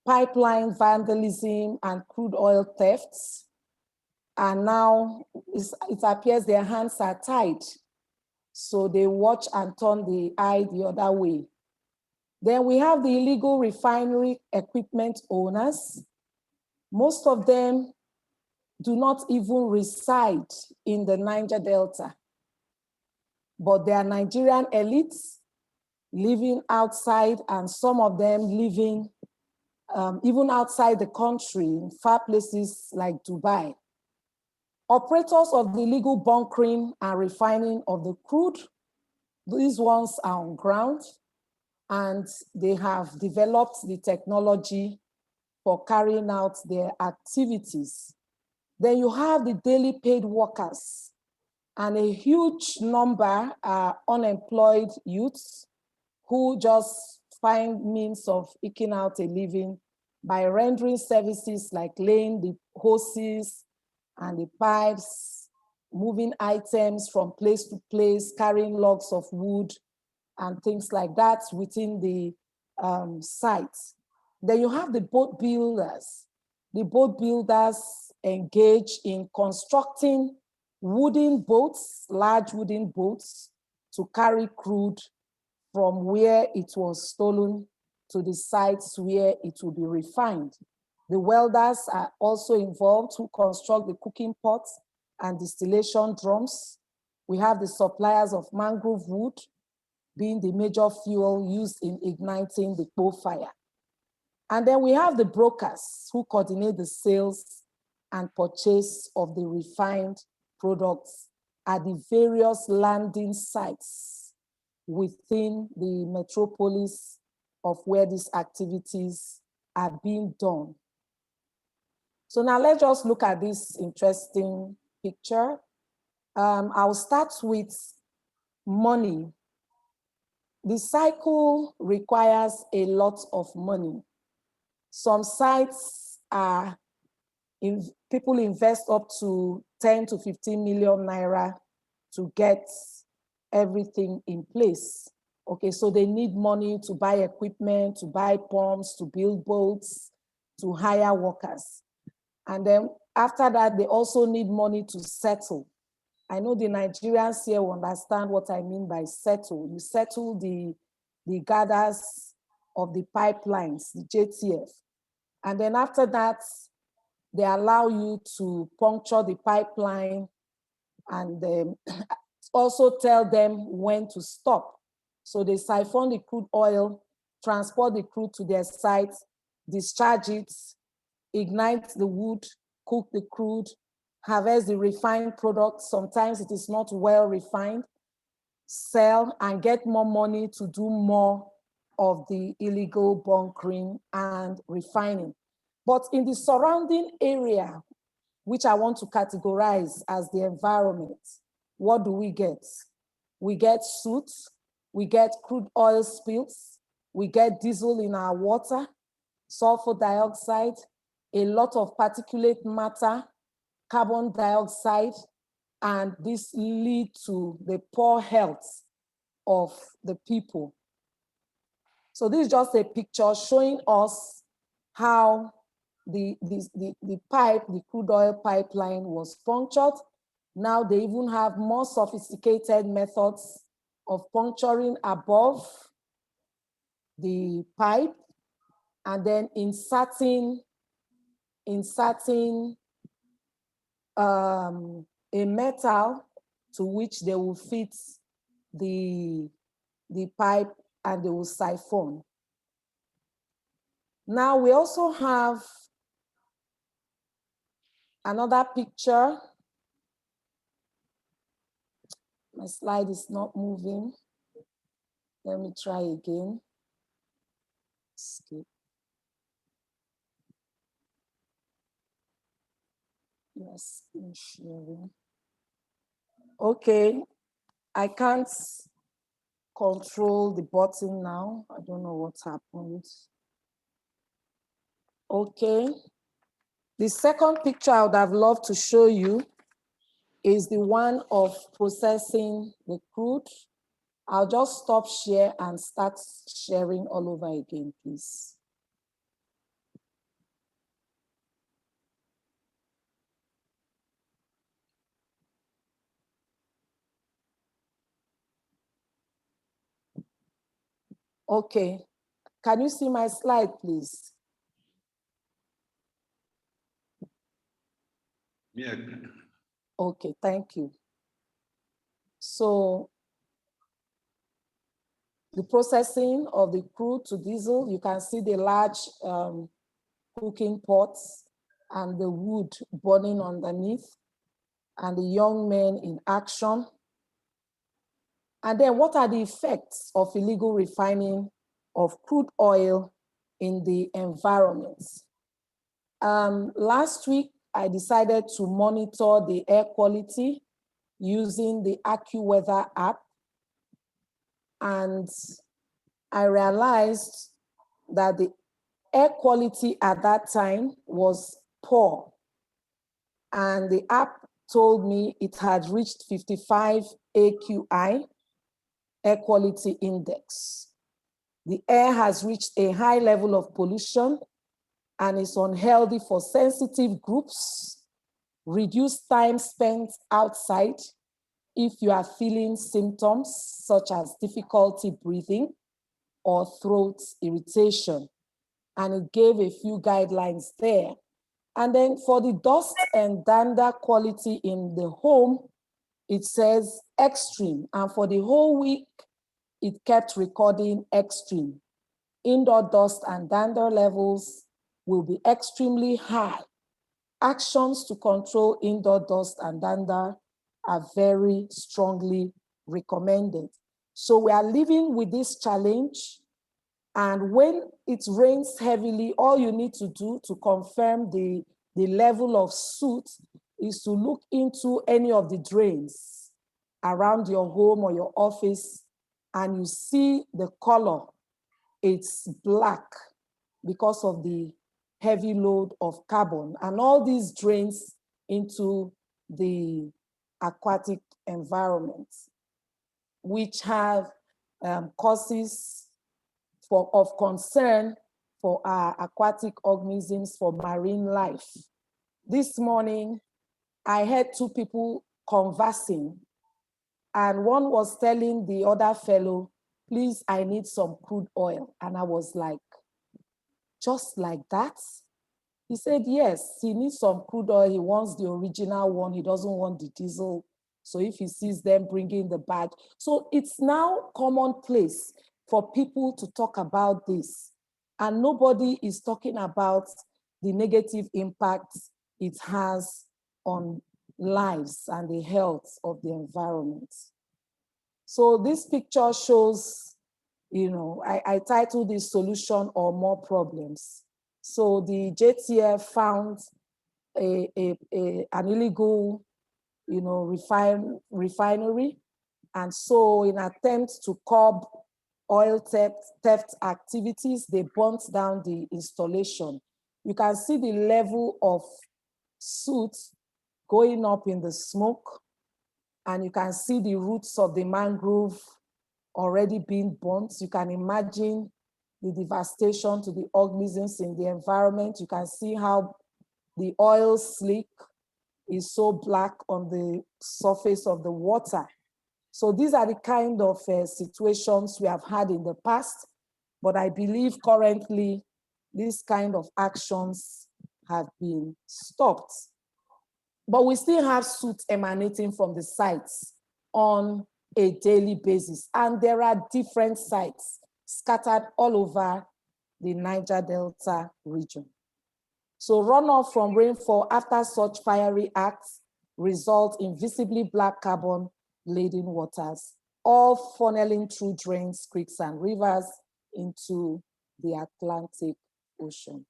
pipeline vandalism and crude oil thefts, and now it appears their hands are tied. So they watch and turn the eye the other way. Then we have the illegal refinery equipment owners. Most of them do not even reside in the Niger Delta, but they are Nigerian elites living outside, and some of them living even outside the country, in far places like Dubai. Operators of the illegal bunkering and refining of the crude, these ones are on ground, and they have developed the technology for carrying out their activities. Then you have the daily paid workers, and a huge number are unemployed youths who just find means of eking out a living by rendering services like laying the hoses and the pipes, moving items from place to place, carrying logs of wood and things like that within the site. Then you have the boat builders. The boat builders engage in constructing wooden boats, large wooden boats, to carry crude from where it was stolen to the sites where it will be refined. The welders are also involved who construct the cooking pots and distillation drums. We have the suppliers of mangrove wood being the major fuel used in igniting the coal fire. And then we have the brokers who coordinate the sales and purchase of the refined products at the various landing sites within the metropolis of where these activities are being done. So now let's just look at this interesting picture. I'll start with money. The cycle requires a lot of money. Some sites are, people invest up to 10 to 15 million naira to get everything in place. Okay, so they need money to buy equipment, to buy pumps, to build boats, to hire workers. And then after that, they also need money to settle. I know the Nigerians here will understand what I mean by settle. You settle the girders of the pipelines, the JTF. And then after that, they allow you to puncture the pipeline and also tell them when to stop. So they siphon the crude oil, transport the crude to their site, discharge it, ignite the wood, cook the crude, harvest the refined product. Sometimes it is not well refined, sell and get more money to do more of the illegal bunkering and refining. But in the surrounding area, which I want to categorize as the environment, what do we get? We get soot, we get crude oil spills, we get diesel in our water, sulfur dioxide, a lot of particulate matter, carbon dioxide, and this lead to the poor health of the people. So this is just a picture showing us how the pipe, the crude oil pipeline was punctured. Now they even have more sophisticated methods of puncturing above the pipe and then inserting a metal to which they will fit the pipe and they will siphon. Now we also have another picture. My slide is not moving. Let me try again. Skip. Yes, I'm sharing. Okay, I can't control the button now. I don't know what's happened. Okay. The second picture I would have loved to show you is the one of processing the crude. I'll just stop share and start sharing all over again, please. Okay, can you see my slide, please? Yeah. Okay, thank you. So the processing of the crude to diesel, you can see the large cooking pots and the wood burning underneath and the young men in action. And then what are the effects of illegal refining of crude oil in the environment? Last week, I decided to monitor the air quality using the AccuWeather app. And I realized that the air quality at that time was poor. And the app told me it had reached 55 AQI, air quality index. The air has reached a high level of pollution and is unhealthy for sensitive groups. Reduce time spent outside if you are feeling symptoms such as difficulty breathing or throat irritation. and it gave a few guidelines there. And then for the dust and dander quality in the home, it says extreme. And for the whole week, it kept recording extreme. Indoor dust and dander levels will be extremely high. Actions to control indoor dust and dander are very strongly recommended. So we are living with this challenge. And when it rains heavily, all you need to do to confirm the level of soot is to look into any of the drains around your home or your office, and you see the color, it's black because of the heavy load of carbon. And all these drains into the aquatic environment, which have causes of concern for our aquatic organisms, for marine life. This morning, I heard two people conversing, and one was telling the other fellow, please, I need some crude oil. And I was like, just like that? He said, yes, he needs some crude oil. He wants the original one. He doesn't want the diesel. So if he sees them bringing the bag. So it's now commonplace for people to talk about this. And nobody is talking about the negative impact it has on lives and the health of the environment. So this picture shows, I titled this Solution or More Problems. So the JTF found an illegal, refinery. And so in attempt to curb oil theft activities, they burnt down the installation. You can see the level of soot going up in the smoke, and you can see the roots of the mangrove already being burnt. You can imagine the devastation to the organisms in the environment. You can see how the oil slick is so black on the surface of the water. So these are the kind of situations we have had in the past, but I believe currently these kind of actions have been stopped. But we still have soot emanating from the sites on a daily basis. And there are different sites scattered all over the Niger Delta region. So runoff from rainfall after such fiery acts result in visibly black carbon-laden waters, all funneling through drains, creeks, and rivers into the Atlantic Ocean.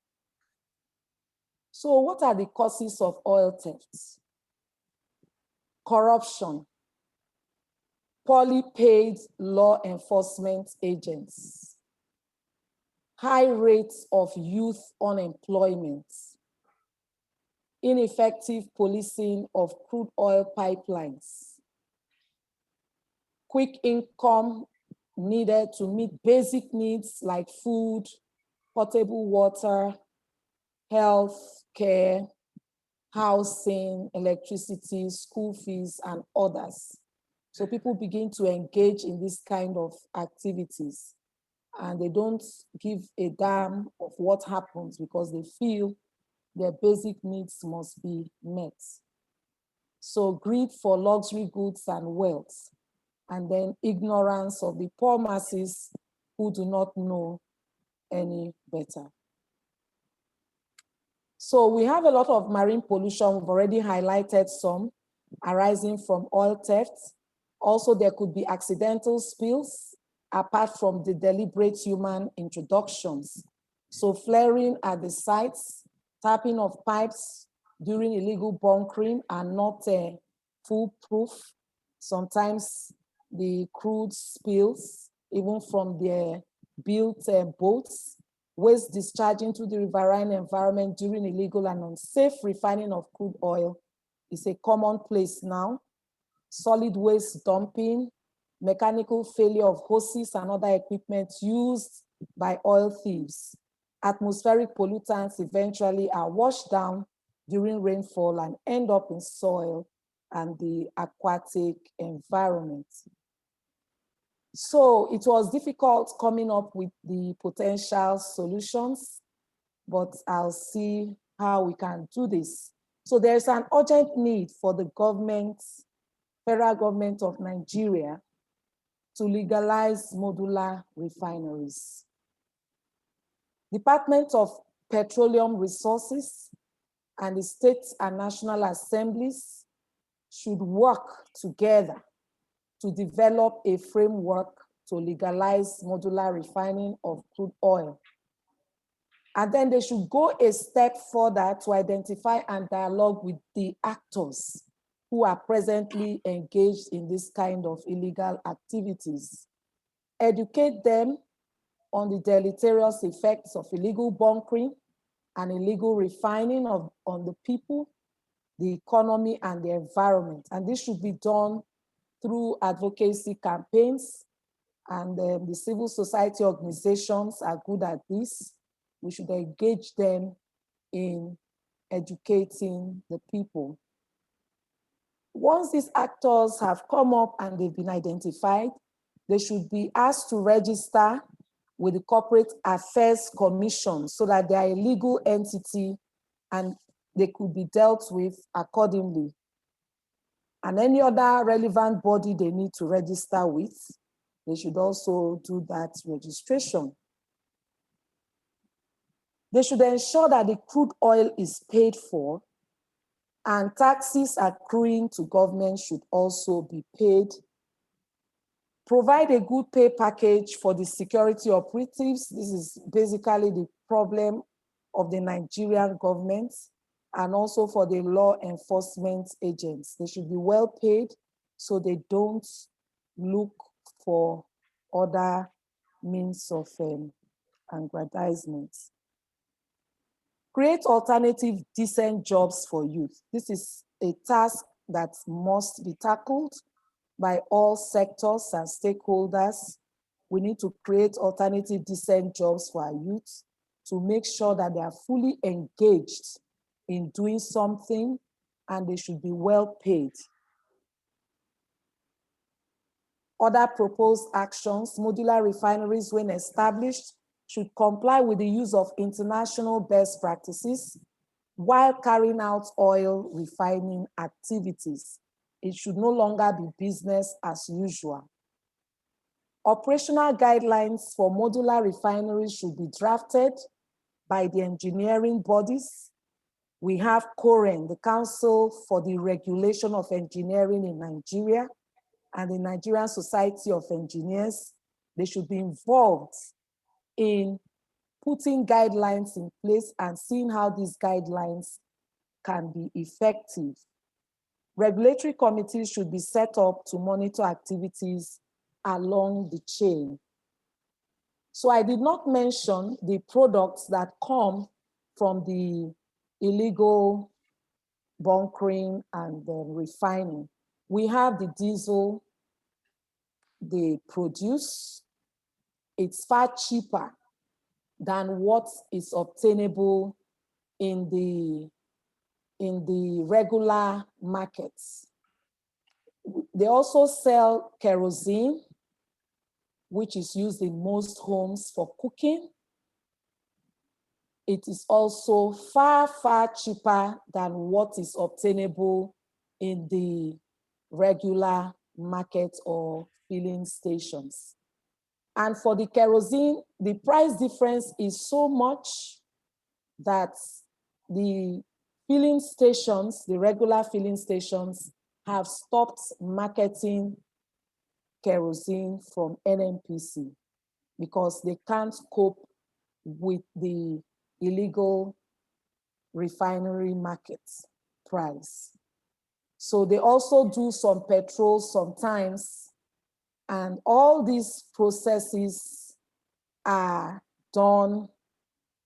So what are the causes of oil thefts? Corruption, poorly paid law enforcement agents, high rates of youth unemployment, ineffective policing of crude oil pipelines, quick income needed to meet basic needs like food, potable water, health care, housing, electricity, school fees, and others. So people begin to engage in this kind of activities, and they don't give a damn of what happens because they feel their basic needs must be met. So greed for luxury goods and wealth, and then ignorance of the poor masses who do not know any better. So we have a lot of marine pollution. We've already highlighted some arising from oil theft. Also, there could be accidental spills apart from the deliberate human introductions. So flaring at the sites, tapping of pipes during illegal bunkering are not foolproof. Sometimes the crude spills, even from their built boats, waste discharging to the riverine environment during illegal and unsafe refining of crude oil is a commonplace now. Solid waste dumping, mechanical failure of hoses and other equipment used by oil thieves. Atmospheric pollutants eventually are washed down during rainfall and end up in soil and the aquatic environment. So it was difficult coming up with the potential solutions. but I'll see how we can do this. So there's an urgent need for the government, federal government of Nigeria, to legalize modular refineries. Department of Petroleum Resources and the states and national assemblies should work together to develop a framework to legalize modular refining of crude oil. And then they should go a step further to identify and dialogue with the actors who are presently engaged in this kind of illegal activities. Educate them on the deleterious effects of illegal bunkering and illegal refining on the people, the economy, and the environment. And this should be done through advocacy campaigns, and the civil society organizations are good at this. We should engage them in educating the people. Once these actors have come up and they've been identified, they should be asked to register with the Corporate Affairs Commission so that they are a legal entity and they could be dealt with accordingly. And any other relevant body they need to register with, they should also do that registration. They should ensure that the crude oil is paid for, and taxes accruing to government should also be paid. Provide a good pay package for the security operatives. This is basically the problem of the Nigerian government, and also for the law enforcement agents. They should be well paid so they don't look for other means of aggrandizement. Create alternative decent jobs for youth. This is a task that must be tackled by all sectors and stakeholders. We need to create alternative decent jobs for our youth to make sure that they are fully engaged in doing something, and they should be well paid. Other proposed actions: modular refineries, when established, should comply with the use of international best practices while carrying out oil refining activities. It should no longer be business as usual. Operational guidelines for modular refineries should be drafted by the engineering bodies. We have COREN, the Council for the Regulation of Engineering in Nigeria, and the Nigerian Society of Engineers. They should be involved in putting guidelines in place and seeing how these guidelines can be effective. Regulatory committees should be set up to monitor activities along the chain. So I did not mention the products that come from the illegal bunkering and refining. We have the diesel they produce. It's far cheaper than what is obtainable in the regular markets. They also sell kerosene, which is used in most homes for cooking. It is also far, far cheaper than what is obtainable in the regular market or filling stations. And for the kerosene, the price difference is so much that the filling stations, the regular filling stations, have stopped marketing kerosene from NNPC because they can't cope with the illegal refinery market price. So they also do some petrol sometimes, and all these processes are done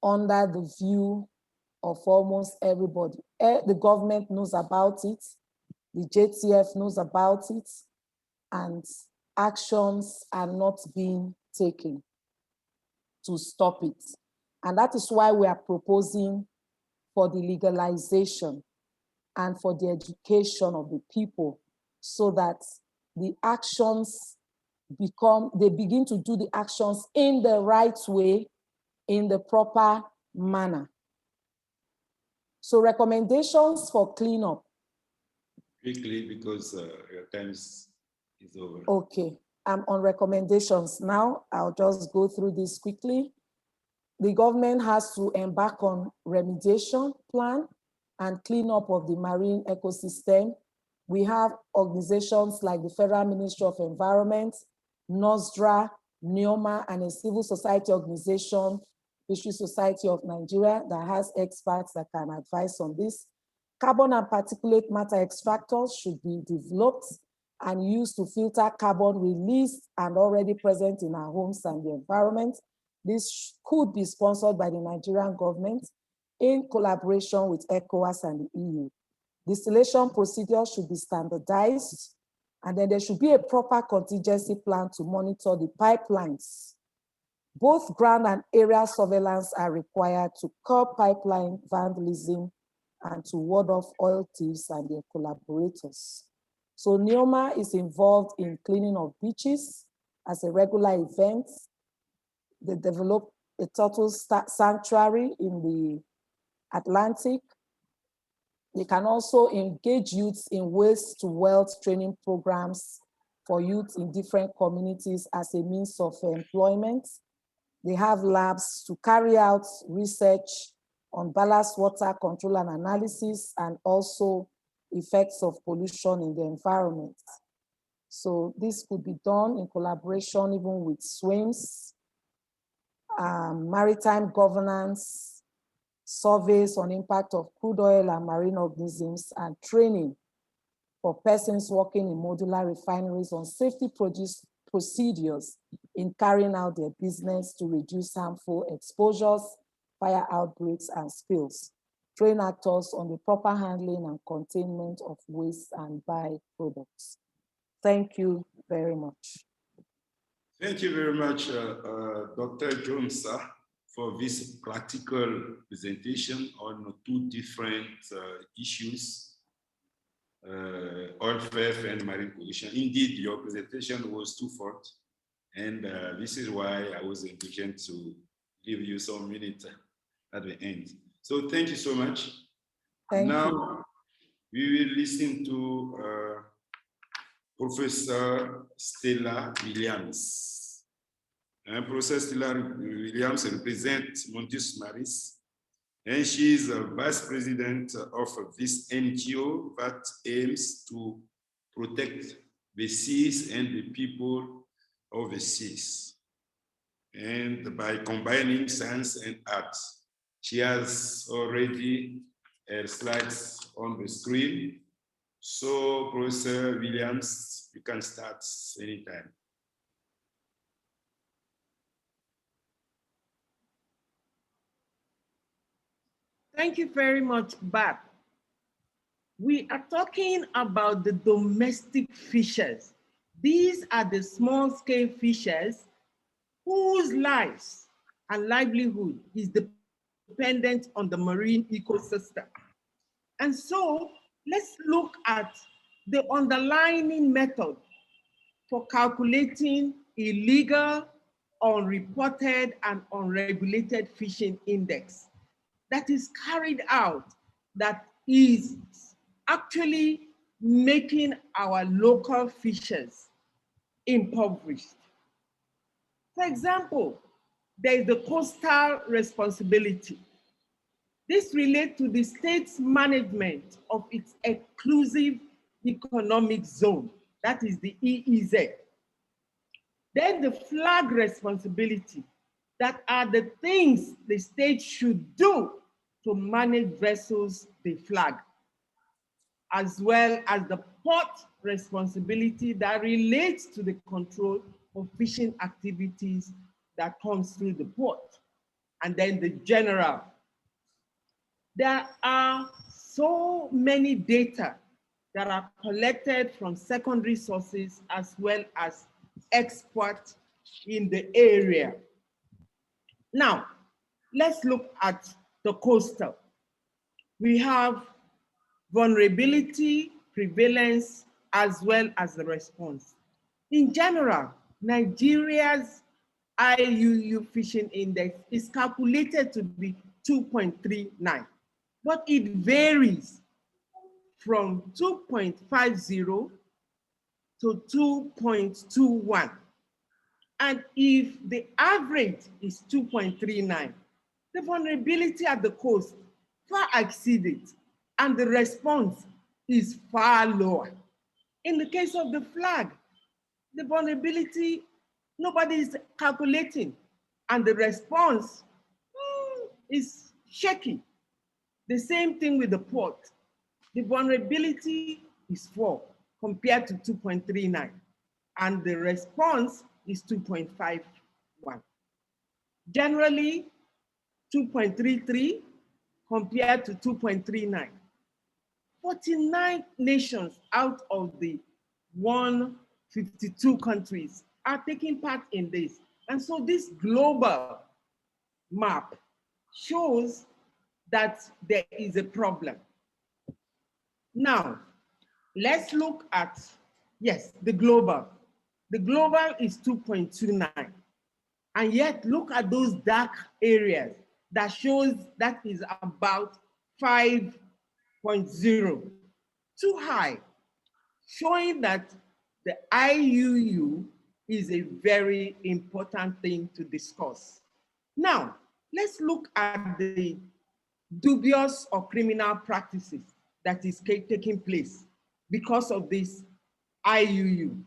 under the view of almost everybody. The government knows about it, the JTF knows about it, and actions are not being taken to stop it. And that is why we are proposing for the legalization and for the education of the people, so that the actions they begin to do the actions in the right way, in the proper manner. So recommendations for cleanup. Quickly, because your time is over. Okay, I'm on recommendations now. I'll just go through this quickly. The government has to embark on remediation plan and cleanup of the marine ecosystem. We have organizations like the Federal Ministry of Environment, NOSDRA, NEOMA, and a civil society organization, Fisheries Society of Nigeria, that has experts that can advise on this. Carbon and particulate matter extractors should be developed and used to filter carbon released and already present in our homes and the environment. This could be sponsored by the Nigerian government in collaboration with ECOWAS and the EU. Distillation procedures should be standardized, and then there should be a proper contingency plan to monitor the pipelines. Both ground and aerial surveillance are required to curb pipeline vandalism and to ward off oil thieves and their collaborators. So NEOMA is involved in cleaning of beaches as a regular event. They developed a turtle sanctuary in the Atlantic. They can also engage youths in waste to wealth training programs for youth in different communities as a means of employment. They have labs to carry out research on ballast water control and analysis, and also effects of pollution in the environment. So this could be done in collaboration even with SWAIMS, maritime governance, surveys on impact of crude oil and marine organisms, and training for persons working in modular refineries on safety procedures in carrying out their business to reduce harmful exposures, fire outbreaks, and spills. Train actors on the proper handling and containment of waste and byproducts. Thank you very much. Thank you very much, Dr. Joe Ansa, for this practical presentation on two different issues, oil theft and marine pollution. Indeed, your presentation was twofold, and this is why I was impatient to give you some minutes at the end. So thank you so much. Now, we will listen to Professor Stella Williams. Professor Stella Williams represents Mundus Maris, and she is a vice president of this NGO that aims to protect the seas and the people of the seas, and by combining science and art. She has already slides on the screen. So, Professor Williams, you can start anytime. Thank you very much, Bob. We are talking about the domestic fishers. These are the small-scale fishers whose lives and livelihood is dependent on the marine ecosystem. And so let's look at the underlying method for calculating illegal, unreported, and unregulated fishing index that is carried out, that is actually making our local fishers impoverished. For example, there is the coastal responsibility. This relates to the state's management of its exclusive economic zone, that is the EEZ. Then the flag responsibility, that are the things the state should do to manage vessels they flag, as well as the port responsibility that relates to the control of fishing activities that comes through the port, and then the general. There are so many data that are collected from secondary sources as well as experts in the area. Now, let's look at the coastal. We have vulnerability, prevalence, as well as the response. In general, Nigeria's IUU Fishing Index is calculated to be 2.39. but it varies from 2.50 to 2.21. And if the average is 2.39, the vulnerability at the coast far exceeds it, and the response is far lower. In the case of the flag, the vulnerability, nobody is calculating, and the response is shaky. The same thing with the port. The vulnerability is 4 compared to 2.39, and the response is 2.51. Generally, 2.33 compared to 2.39. 49 nations out of the 152 countries are taking part in this. And so this global map shows that there is a problem. Now, let's look at, yes, the global. The global is 2.29. And yet look at those dark areas that shows that is about 5.0, too high, showing that the IUU is a very important thing to discuss. Now, let's look at the dubious or criminal practices that is taking place because of this IUU.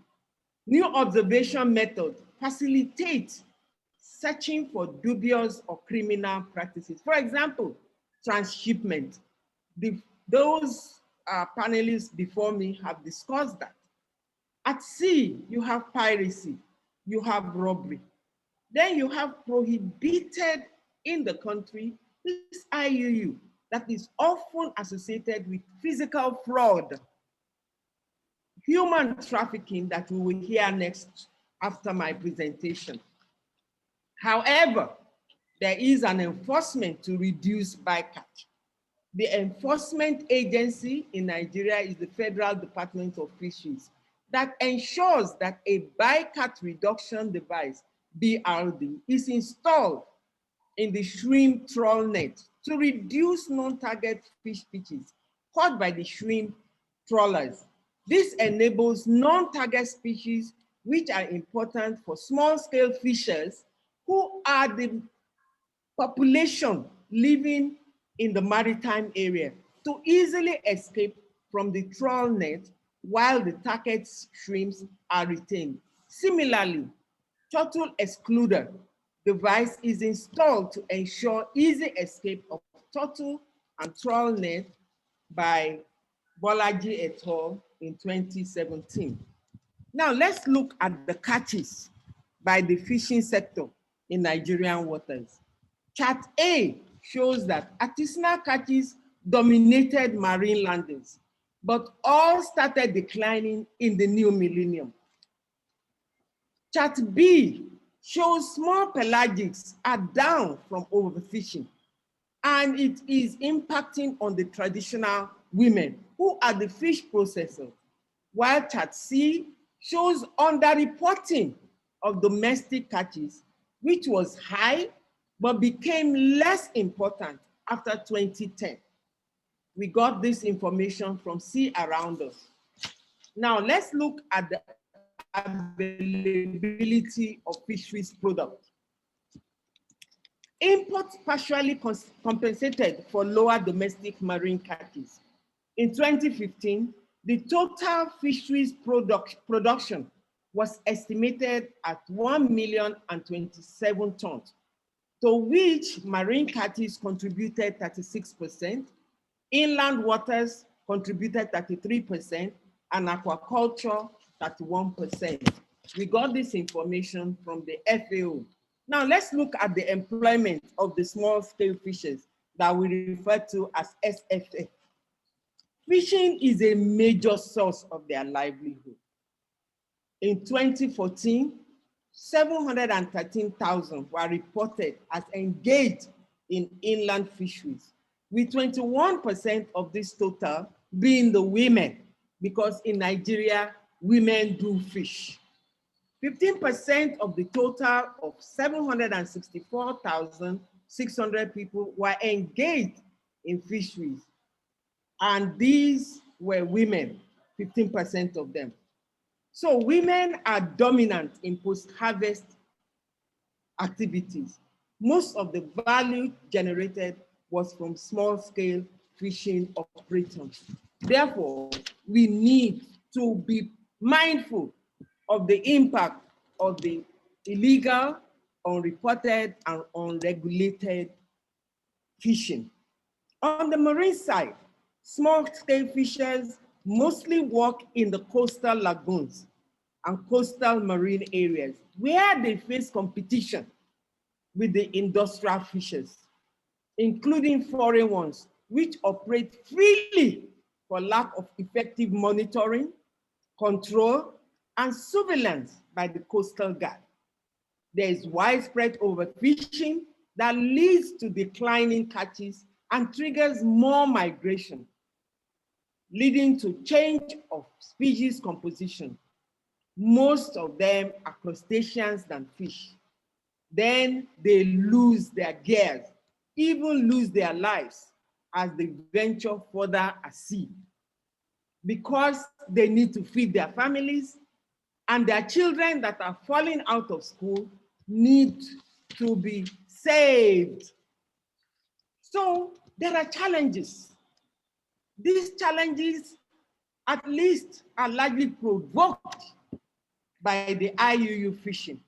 New observation method facilitates searching for dubious or criminal practices. For example, transshipment. Those panelists before me have discussed that. At sea, you have piracy, you have robbery. Then you have prohibited in the country this IUU that is often associated with physical fraud, human trafficking that we will hear next after my presentation. However, there is an enforcement to reduce bycatch. The enforcement agency in Nigeria is the Federal Department of Fisheries that ensures that a bycatch reduction device, BRD, is installed in the shrimp trawl net to reduce non-target fish species caught by the shrimp trawlers. This enables non-target species which are important for small-scale fishers who are the population living in the maritime area to easily escape from the trawl net while the target shrimps are retained. Similarly, turtle excluder device is installed to ensure easy escape of turtle and trawl net by Bolaji et al. In 2017. Now let's look at the catches by the fishing sector in Nigerian waters. Chart A shows that artisanal catches dominated marine landings, but all started declining in the new millennium. Chart B shows small pelagics are down from overfishing, and it is impacting on the traditional women who are the fish processors, while Chart C shows underreporting of domestic catches, which was high, but became less important after 2010. We got this information from Sea Around Us. Now let's look at the availability of fisheries products. Imports partially compensated for lower domestic marine catches. In 2015, the total fisheries production was estimated at 1,027,000 tons, to which marine catches contributed 36%, inland waters contributed 33%, and aquaculture 31%. We got this information from the FAO. Now let's look at the employment of the small-scale fishers that we refer to as SFA. Fishing is a major source of their livelihood. In 2014, 713,000 were reported as engaged in inland fisheries, with 21% of this total being the women, because in Nigeria, women do fish. 15% of the total of 764,600 people were engaged in fisheries. And these were women, 15% of them. So women are dominant in post-harvest activities. Most of the value generated was from small-scale fishing operations. Therefore, we need to be mindful of the impact of the illegal, unreported, and unregulated fishing. On the marine side, small-scale fishers mostly work in the coastal lagoons and coastal marine areas where they face competition with the industrial fishers, including foreign ones, which operate freely for lack of effective monitoring, control, and surveillance by the coastal guard. There is widespread overfishing that leads to declining catches and triggers more migration, leading to change of species composition. Most of them are crustaceans than fish. Then they lose their gears, even lose their lives as they venture further at sea, because they need to feed their families, and their children that are falling out of school need to be saved. So there are challenges. These challenges, at least, are largely provoked by the IUU fishing,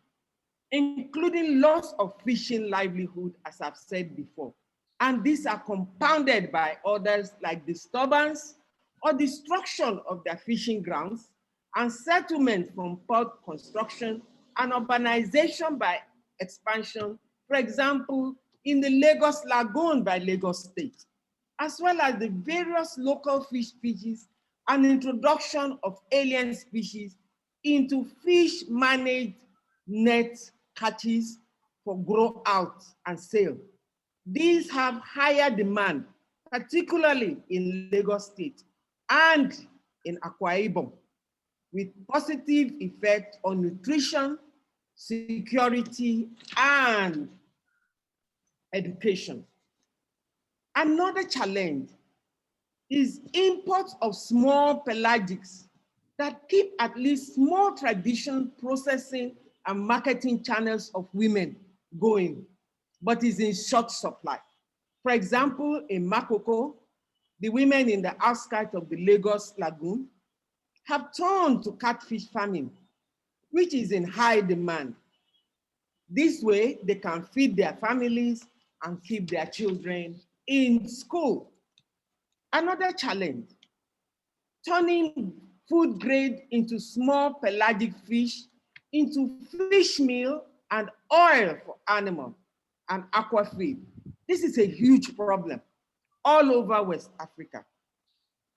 including loss of fishing livelihood, as I've said before. And these are compounded by others like disturbance or destruction of their fishing grounds and settlement from port construction and urbanization by expansion, for example, in the Lagos Lagoon by Lagos State, as well as the various local fish species and introduction of alien species into fish managed net catches for grow out and sale. These have higher demand, particularly in Lagos State and in Akwa Ibom, with positive effect on nutrition, security, and education. Another challenge is imports of small pelagics that keep at least small traditional processing and marketing channels of women going, but is in short supply. For example, in Makoko, the women in the outskirts of the Lagos Lagoon have turned to catfish farming, which is in high demand. This way, they can feed their families and keep their children in school. Another challenge, turning food grade into small pelagic fish into fish meal and oil for animal and aqua feed. This is a huge problem all over West Africa.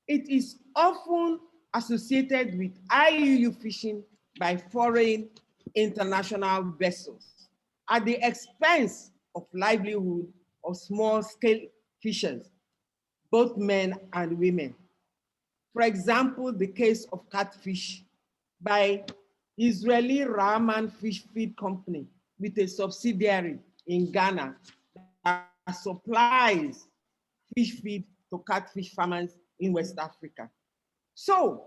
It is often associated with IUU fishing by foreign international vessels at the expense of livelihood of small-scale fishers, both men and women. For example, the case of catfish by Israeli Rahman Fish Feed Company with a subsidiary in Ghana that supplies fish feed to catfish farmers in West Africa. So,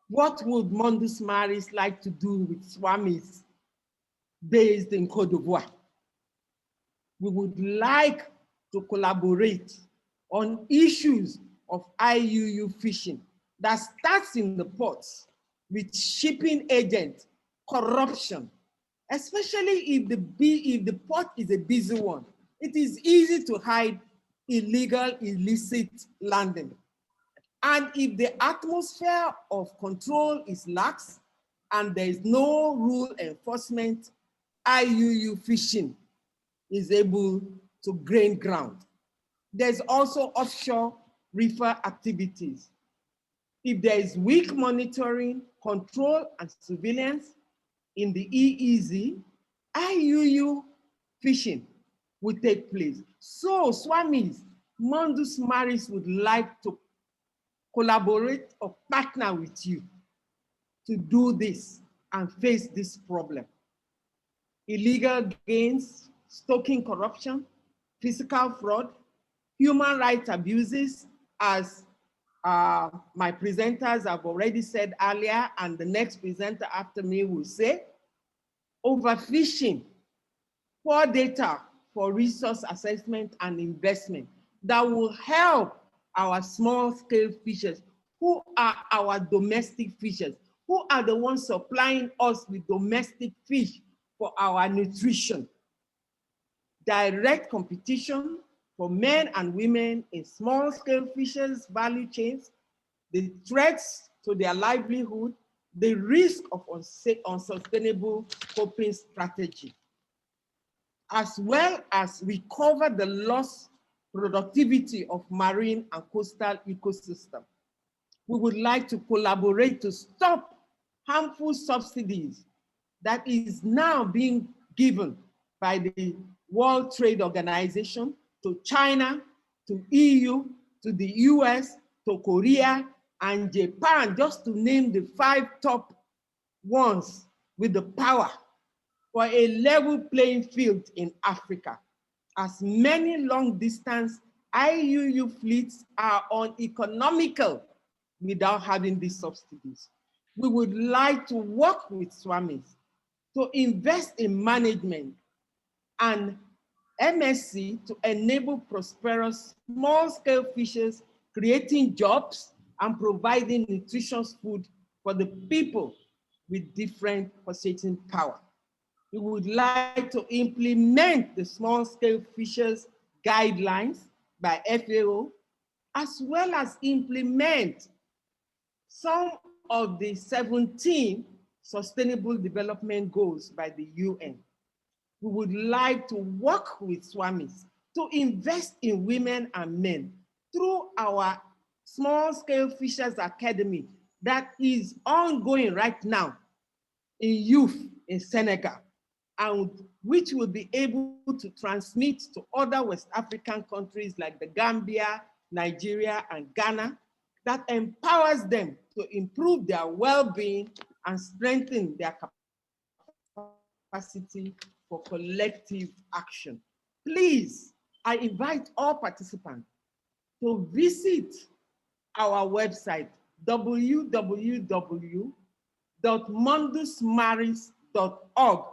what would Mundus Maris like to do with SWAIMS based in Côte d'Ivoire? We would like to collaborate on issues of IUU fishing that starts in the ports with shipping agents, corruption, especially if the port is a busy one. It is easy to hide illegal, illicit landing. And if the atmosphere of control is lax and there is no rule enforcement, IUU fishing is able to gain ground. There's also offshore reefer activities. If there is weak monitoring, control, and surveillance in the EEZ, IUU fishing will take place. So SWAIMS, Mundus Maris would like to collaborate or partner with you to do this and face this problem. Illegal gains, stoking corruption, fiscal fraud, human rights abuses, as my presenters have already said earlier, and the next presenter after me will say, overfishing, poor data for resource assessment and investment that will help our small-scale fishers, who are our domestic fishers, who are the ones supplying us with domestic fish for our nutrition. Direct competition for men and women in small-scale fishers' value chains, the threats to their livelihood, the risk of unsustainable coping strategy, as well as recover the lost productivity of marine and coastal ecosystem. We would like to collaborate to stop harmful subsidies that is now being given by the World Trade Organization to China, to EU, to the US, to Korea, and Japan, just to name the 5 top ones with the power for a level playing field in Africa, as many long-distance IUU fleets are uneconomical without having these subsidies. We would like to work with SWAIMS to invest in management and MSc to enable prosperous small-scale fishers, creating jobs and providing nutritious food for the people with different purchasing power. We would like to implement the small-scale fishers guidelines by FAO, as well as implement some of the 17 Sustainable Development Goals by the UN. We would like to work with SWAIMS to invest in women and men through our Small-Scale Fishers Academy that is ongoing right now in youth in Senegal, and which will be able to transmit to other West African countries like the Gambia, Nigeria, and Ghana, that empowers them to improve their well-being and strengthen their capacity for collective action. Please, I invite all participants to visit our website, www.mundusmaris.org,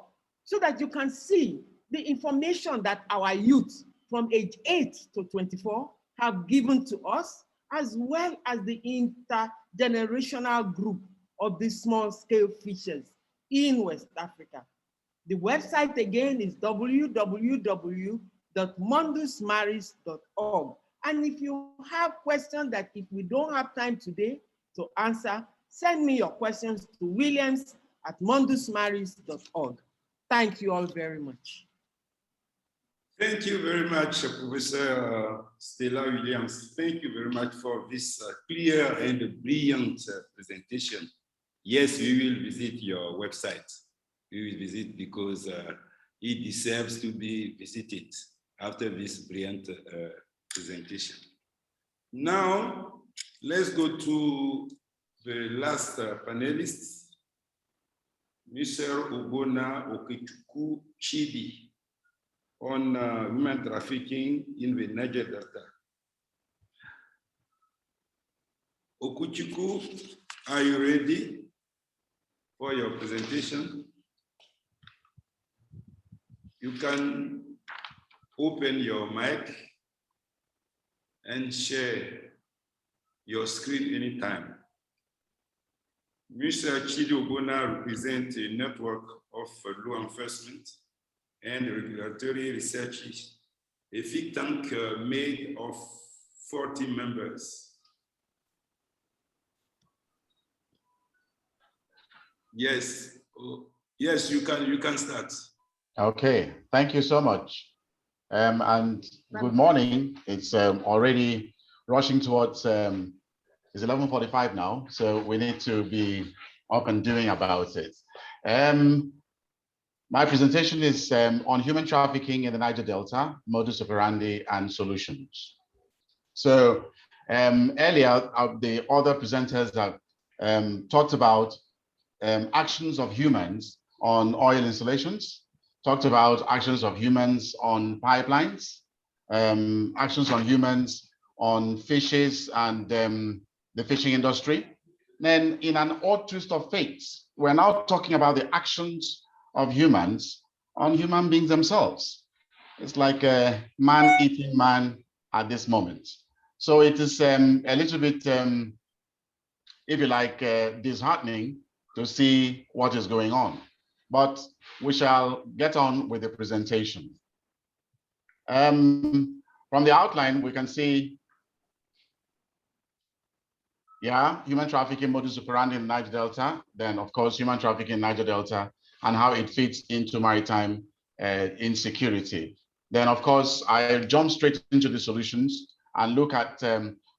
so that you can see the information that our youth from age 8 to 24 have given to us, as well as the intergenerational group of these small-scale fishers in West Africa. The website again is www.mundusmaris.org. And if you have questions that if we don't have time today to answer, send me your questions to williams@mundusmaris.org. Thank you all very much. Thank you very much, Professor Stella Williams. Thank you very much for this clear and brilliant presentation. Yes, we will visit your website. We will visit because it deserves to be visited after this brilliant presentation. Now, let's go to the last panelist, Mr. Ogbonna Okechukwu Chidi, on human trafficking in the Niger Delta. Okechukwu, are you ready for your presentation? You can open your mic and share your screen anytime. Mr. Chidi Ogbonna represents a network of law enforcement and regulatory research, a think tank made of 40 members. Yes, yes, you can start. Okay, thank you so much. And good morning. It's already rushing towards, it's 11:45 now, so we need to be up and doing about it. My presentation is on human trafficking in the Niger Delta, modus operandi and solutions. So earlier, the other presenters have talked about actions of humans on oil installations, talked about actions of humans on pipelines, actions on humans, on fishes and the fishing industry. Then in an odd twist of fate, we're now talking about the actions of humans on human beings themselves. It's like a man eating man at this moment. So it is a little bit, if you like, disheartening to see what is going on. But we shall get on with the presentation. From the outline, we can see, human trafficking modus operandi in Niger Delta, then of course, human trafficking in Niger Delta and how it fits into maritime insecurity. Then of course, I jump straight into the solutions and look at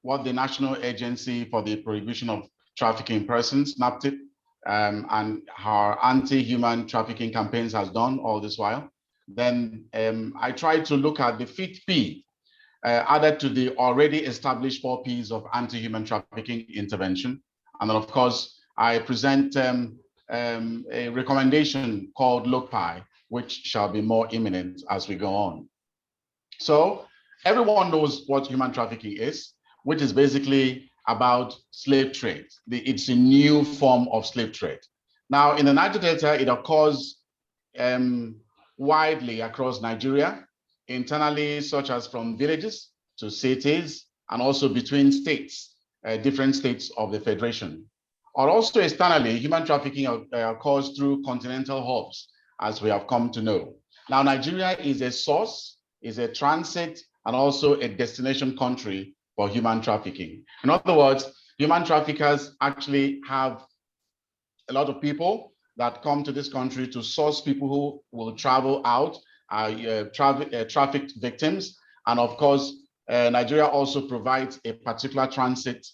what the National Agency for the Prohibition of Trafficking Persons, NAFFA, and her anti-human trafficking campaigns has done all this while. Then I try to look at the fifth P added to the already established 4 Ps of anti-human trafficking intervention. And then of course, I present a recommendation called LOCPI, which shall be more imminent as we go on. So everyone knows what human trafficking is, which is basically about slave trade. It's a new form of slave trade. Now in the Niger Delta, it occurs widely across Nigeria, internally, such as from villages to cities, and also between states, different states of the Federation. Or also externally, human trafficking occurs through continental hubs, as we have come to know. Now, Nigeria is a source, is a transit, and also a destination country for human trafficking. In other words, human traffickers actually have a lot of people that come to this country to source people who will travel out, trafficked victims. And of course, Nigeria also provides a particular transit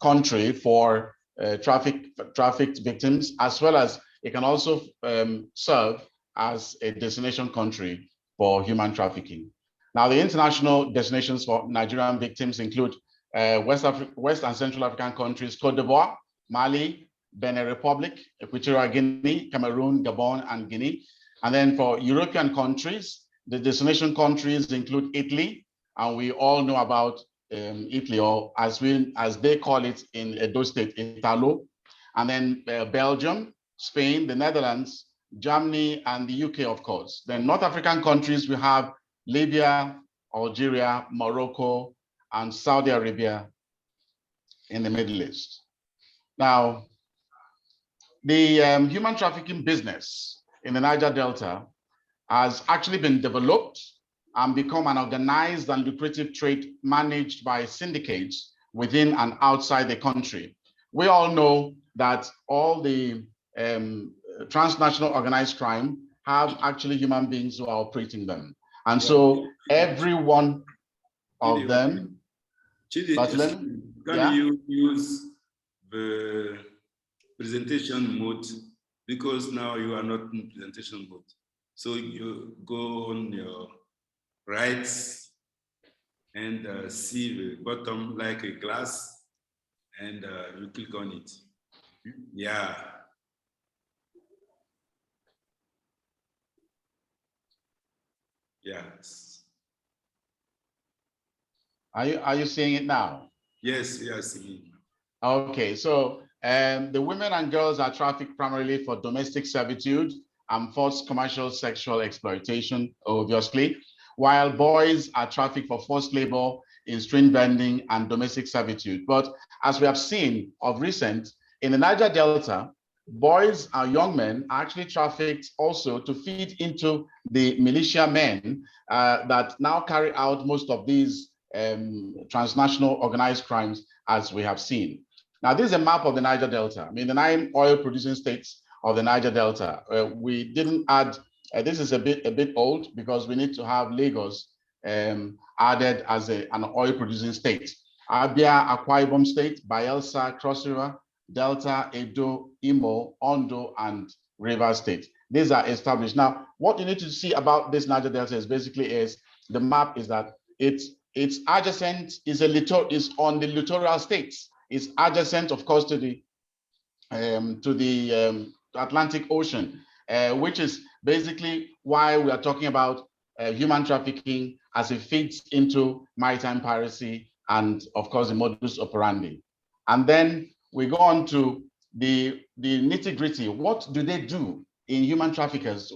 country for trafficked victims, as well as it can also serve as a destination country for human trafficking. Now, the international destinations for Nigerian victims include West and Central African countries, Cote d'Ivoire, Mali, Benin Republic, Equatorial Guinea, Cameroon, Gabon, and Guinea. And then for European countries, the destination countries include Italy, and we all know about Italy, or as they call it in Edo State, Italo. And then Belgium, Spain, the Netherlands, Germany, and the UK, of course. Then North African countries, we have Libya, Algeria, Morocco, and Saudi Arabia in the Middle East. Now, the human trafficking business in the Niger Delta has actually been developed and become an organized and lucrative trade managed by syndicates within and outside the country. We all know that all the transnational organized crime have actually human beings who are operating them. And so every one of them, Chidi, can you use the presentation mode, because now you are not in presentation mode. So you go on your right and see the bottom like a glass, and you click on it. Yeah. Yes. Are you seeing it now? Yes, we are seeing it. Okay, so the women and girls are trafficked primarily for domestic servitude and forced commercial sexual exploitation, obviously, while boys are trafficked for forced labor in string bending and domestic servitude. But as we have seen of recent, in the Niger Delta, boys and young men are actually trafficked also to feed into the militia men that now carry out most of these transnational organized crimes, as we have seen. Now, this is a map of the Niger Delta. I mean, the 9 oil-producing states of the Niger Delta. We didn't add, this is a bit old because we need to have Lagos added as an oil-producing state. Abia, Akwa Ibom State, Bayelsa, Cross River, Delta, Edo, Imo, Ondo, and Rivers State. These are established. Now, what you need to see about this Niger Delta is the map is that it's adjacent, is on the littoral states. It's adjacent, of course, to the Atlantic Ocean, which is basically why we are talking about human trafficking as it fits into maritime piracy and, of course, the modus operandi. And then we go on to the nitty-gritty. What do they do in human traffickers?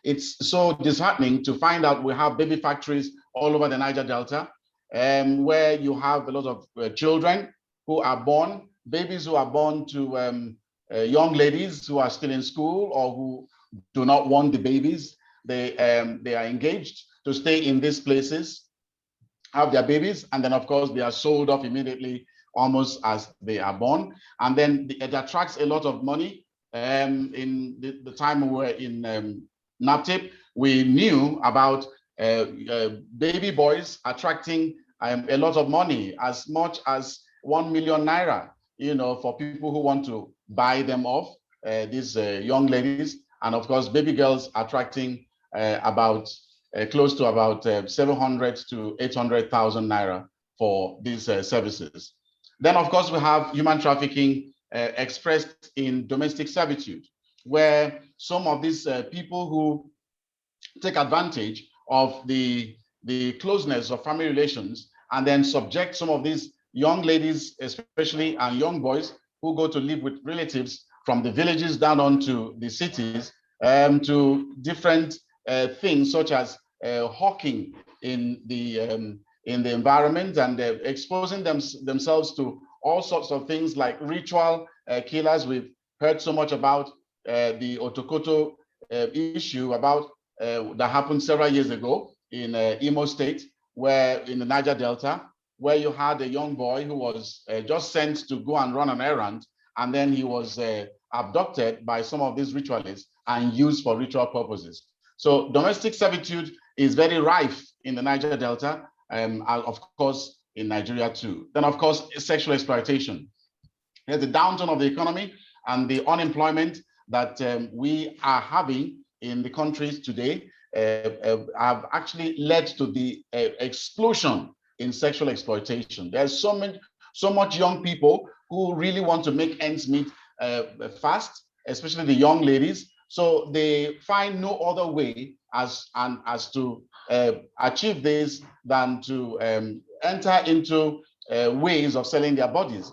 It's so disheartening to find out we have baby factories all over the Niger Delta, where you have a lot of children who are born, babies who are born to young ladies who are still in school or who do not want the babies. They are engaged to stay in these places, have their babies, and then of course they are sold off immediately almost as they are born. And then it attracts a lot of money. In the time we were in NAPTIP, we knew about baby boys attracting a lot of money, as much as 1 million naira, for people who want to buy them off, these young ladies. And of course, baby girls attracting about close to about 700 to 800,000 naira for these services. Then, of course, we have human trafficking expressed in domestic servitude, where some of these people who take advantage of the closeness of family relations and then subject some of these young ladies, especially, and young boys who go to live with relatives from the villages down onto the cities, to different things such as hawking in the environment, and exposing themselves to all sorts of things like ritual killers. We've heard so much about the Otokoto issue about that happened several years ago in Imo State, where in the Niger Delta, where you had a young boy who was just sent to go and run an errand, and then he was abducted by some of these ritualists and used for ritual purposes. So domestic servitude is very rife in the Niger Delta, of course, in Nigeria too. Then, of course, sexual exploitation. There's the downturn of the economy and the unemployment that we are having in the countries today have actually led to the explosion in sexual exploitation. There's so much young people who really want to make ends meet fast, especially the young ladies. So they find no other way as to achieve this than to enter into ways of selling their bodies.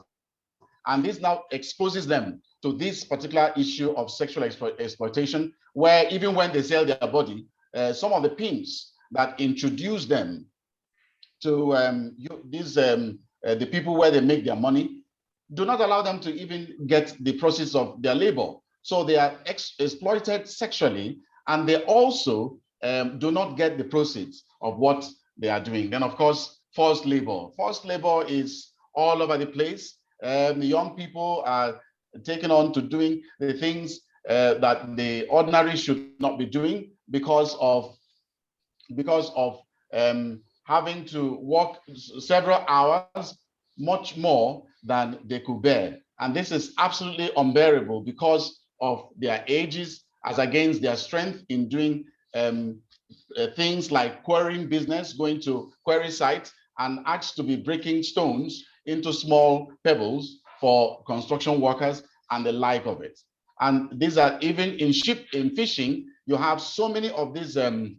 And this now exposes them to this particular issue of sexual exploitation, where even when they sell their body, some of the pimps that introduce them to the people where they make their money do not allow them to even get the proceeds of their labor. So they are exploited sexually, and they also do not get the proceeds of what they are doing. Then, of course, forced labor. Forced labor is all over the place. The young people are taken on to doing the things that the ordinary should not be doing because of having to work several hours, much more than they could bear. And this is absolutely unbearable because of their ages as against their strength in doing things like quarrying business, going to quarry sites and asked to be breaking stones into small pebbles for construction workers and the like of it. And these are even in fishing, you have so many of these young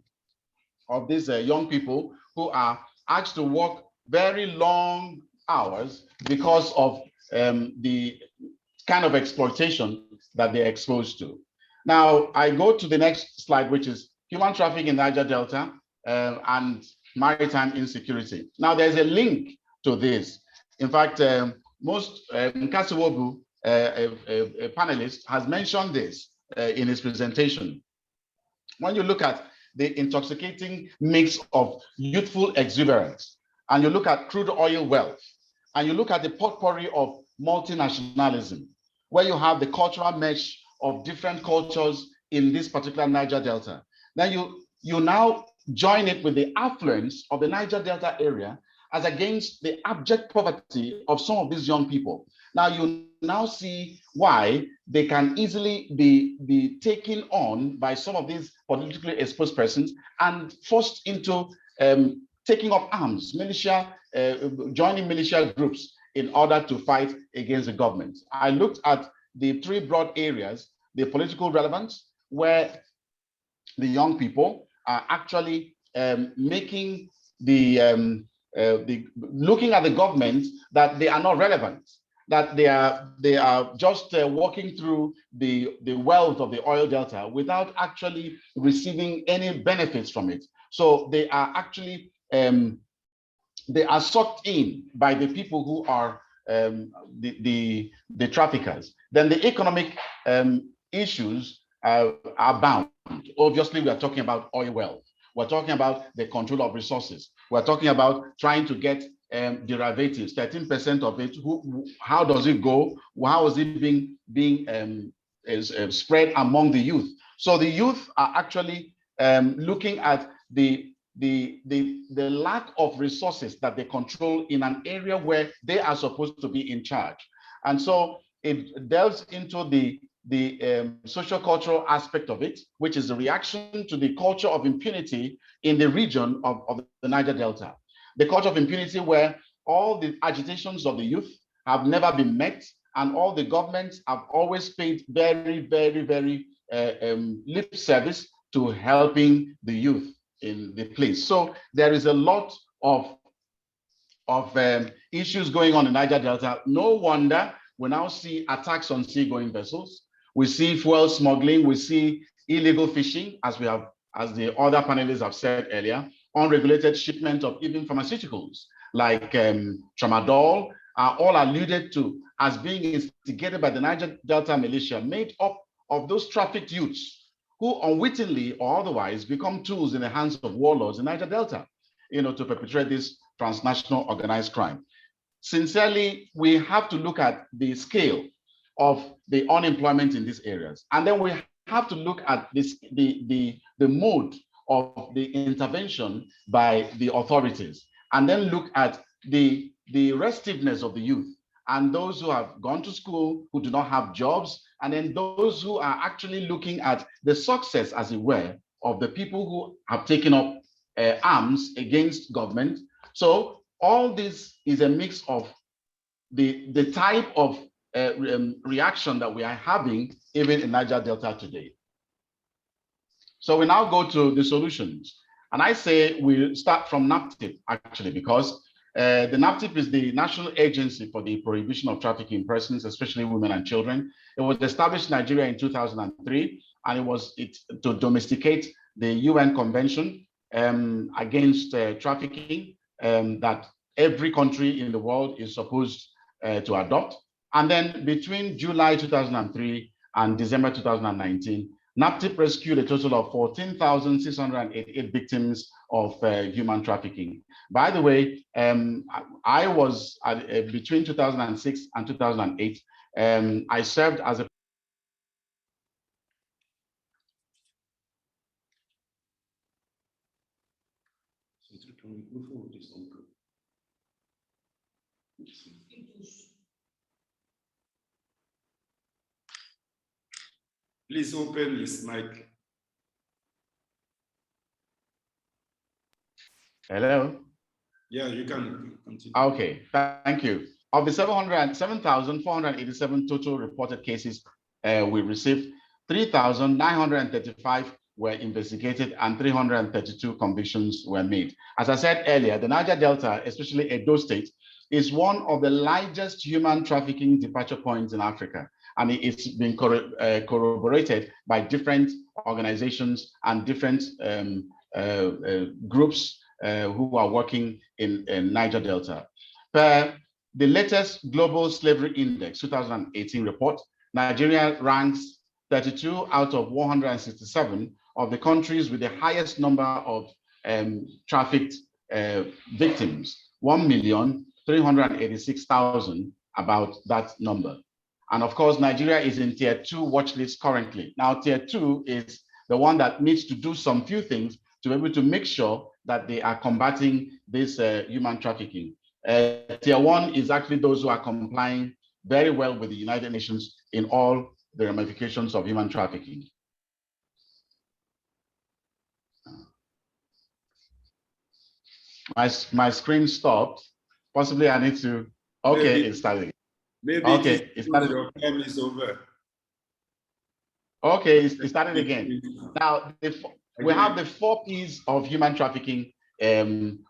people who are asked to work very long hours because of the kind of exploitation that they're exposed to. Now, I go to the next slide, which is human trafficking in Niger Delta and maritime insecurity. Now, there's a link to this. In fact, Nkasi Wodu, a panelist, has mentioned this in his presentation. When you look at the intoxicating mix of youthful exuberance, and you look at crude oil wealth, and you look at the potpourri of multinationalism, where you have the cultural mesh of different cultures in this particular Niger Delta, then you now join it with the affluence of the Niger Delta area as against the abject poverty of some of these young people. Now you now see why they can easily be taken on by some of these politically exposed persons and forced into taking up arms, joining militia groups in order to fight against the government. I looked at the three broad areas: the political relevance, where the young people are actually making the looking at the government that they are not relevant, that they are just walking through the wealth of the oil delta without actually receiving any benefits from it. So they are actually they are sucked in by the people who are the traffickers. Then the economic issues are bound. Obviously, we are talking about oil wealth. We're talking about the control of resources. We're talking about trying to get derivatives, 13% of it. How does it go? How is it being spread among the youth? So the youth are actually looking at the lack of resources that they control in an area where they are supposed to be in charge. And so it delves into the socio-cultural aspect of it, which is the reaction to the culture of impunity in the region of the Niger Delta. The culture of impunity where all the agitations of the youth have never been met, and all the governments have always paid very, very, very lip service to helping the youth in the place. So there is a lot of issues going on in Niger Delta. No wonder we now see attacks on seagoing vessels. We see fuel smuggling. We see illegal fishing, as the other panelists have said earlier. Unregulated shipment of even pharmaceuticals like tramadol are all alluded to as being instigated by the Niger Delta militia, made up of those trafficked youths who unwittingly or otherwise become tools in the hands of warlords in Niger Delta, to perpetrate this transnational organized crime. Sincerely, we have to look at the scale of the unemployment in these areas. And then we have to look at this, the mode of the intervention by the authorities, and then look at the restiveness of the youth and those who have gone to school, who do not have jobs, and then those who are actually looking at the success, as it were, of the people who have taken up arms against government. So all this is a mix of the type of reaction that we are having even in Niger Delta today. So we now go to the solutions. And I say we start from NAFTIP, actually, because the NAFTIP is the National Agency for the Prohibition of Trafficking Persons, especially women and children. It was established in Nigeria in 2003, and it was to domesticate the UN Convention against trafficking that every country in the world is supposed to adopt. And then between July 2003 and December 2019, NAFTIP rescued a total of 14,688 victims of human trafficking. By the way, I was between 2006 and 2008, I served as a Please open this mic. Hello? Yeah, you can continue. Okay, thank you. Of the 7,487 total reported cases we received, 3,935 were investigated and 332 convictions were made. As I said earlier, the Niger Delta, especially Edo State, is one of the largest human trafficking departure points in Africa. And it's been corroborated by different organizations and different groups who are working in Niger Delta. Per the latest Global Slavery Index 2018 report, Nigeria ranks 32 out of 167 of the countries with the highest number of trafficked victims, 1,386,000, about that number. And of course, Nigeria is in Tier 2 watch list currently. Now, Tier 2 is the one that needs to do some few things to be able to make sure that they are combating this human trafficking. Tier 1 is actually those who are complying very well with the United Nations in all the ramifications of human trafficking. My screen stopped. Possibly I need to, okay, it started. Maybe okay, it started. Your time is over. Okay, it started again. Now, We have the 4 P's of human trafficking,